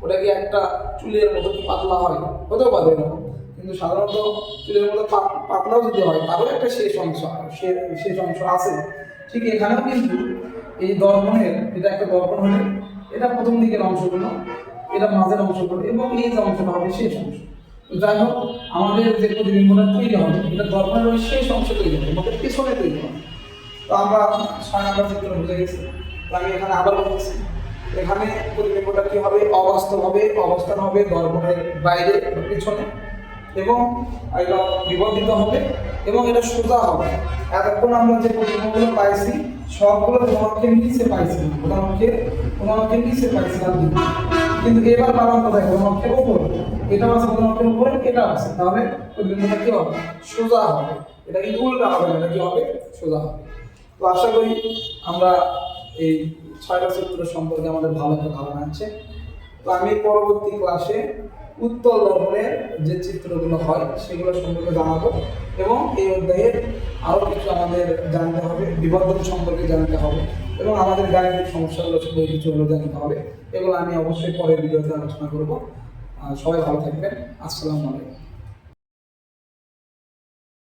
ওটা কি একটা চুলের মতো পাতলা হয়, হতেও পারে এরকম, কিন্তু সাধারণত চুলের মতো পাতলাও যদি হয় তারও একটা শেষ অংশ আছে। ঠিক এখানেও কিন্তু এই দর্পণের, এটা একটা দর্পণ হলে এটা প্রথম দিকের অংশগুলো, এটা মাঝের অংশগুলো এবং এই যে অংশটা হবে শেষ অংশ। তো যাই হোক, আমাদের যে প্রতিবিম্বটা তৈরি হবে এটা দর্পণের ওই শেষ অংশ তৈরি হবে, আমাদের পিছনে তৈরি হবে। তো আমরা 6 নম্বর চিত্র বুঝে গেছি। তো আমি এখানে আবার বলছি, এখানে প্রতিবিম্বটা কি হবে, অবাস্তব হবে, অবস্থান হবে দর্পণের বাইরে পিছনে এবং এটা বিবর্ধিত হবে এবং এটা সোজা হবে। এতক্ষণ আমরা যে প্রতিবিম্বগুলো পাইছি সবগুলো প্রধানকে নিচে পাইছি, প্রধানকে নিচে পাইছিলাম, কিন্তু এবার পালাম কোথায়, প্রধানকের উপর। এটা আছে প্রধানকের উপরে, এটা আছে, তাহলে প্রতিবিম্বটা কি হবে, সোজা হবে। এটা কিন্তু উল্টা হবে না, এটা কি হবে, সোজা হবে। তো আশা করি আমরা এই 6টা চিত্র সম্পর্কে আমাদের ভালো একটা ধারণা আছে। তো আমি পরবর্তী ক্লাসে উত্তল দর্পণের যে চিত্রগুলো হয় সেগুলো সম্পর্কে জানাবো এবং এই অধ্যায়ের আরও কিছু আমাদের জানতে হবে, বিবর্ধন সম্পর্কে জানতে হবে এবং আমাদের গাণিতিক সমস্যাগুলো সম্পর্কে কিছুগুলো জানতে হবে। এগুলো আমি অবশ্যই পরের ভিডিওতে আলোচনা করব। সবাই ভালো থাকবেন। আসসালামু আলাইকুম।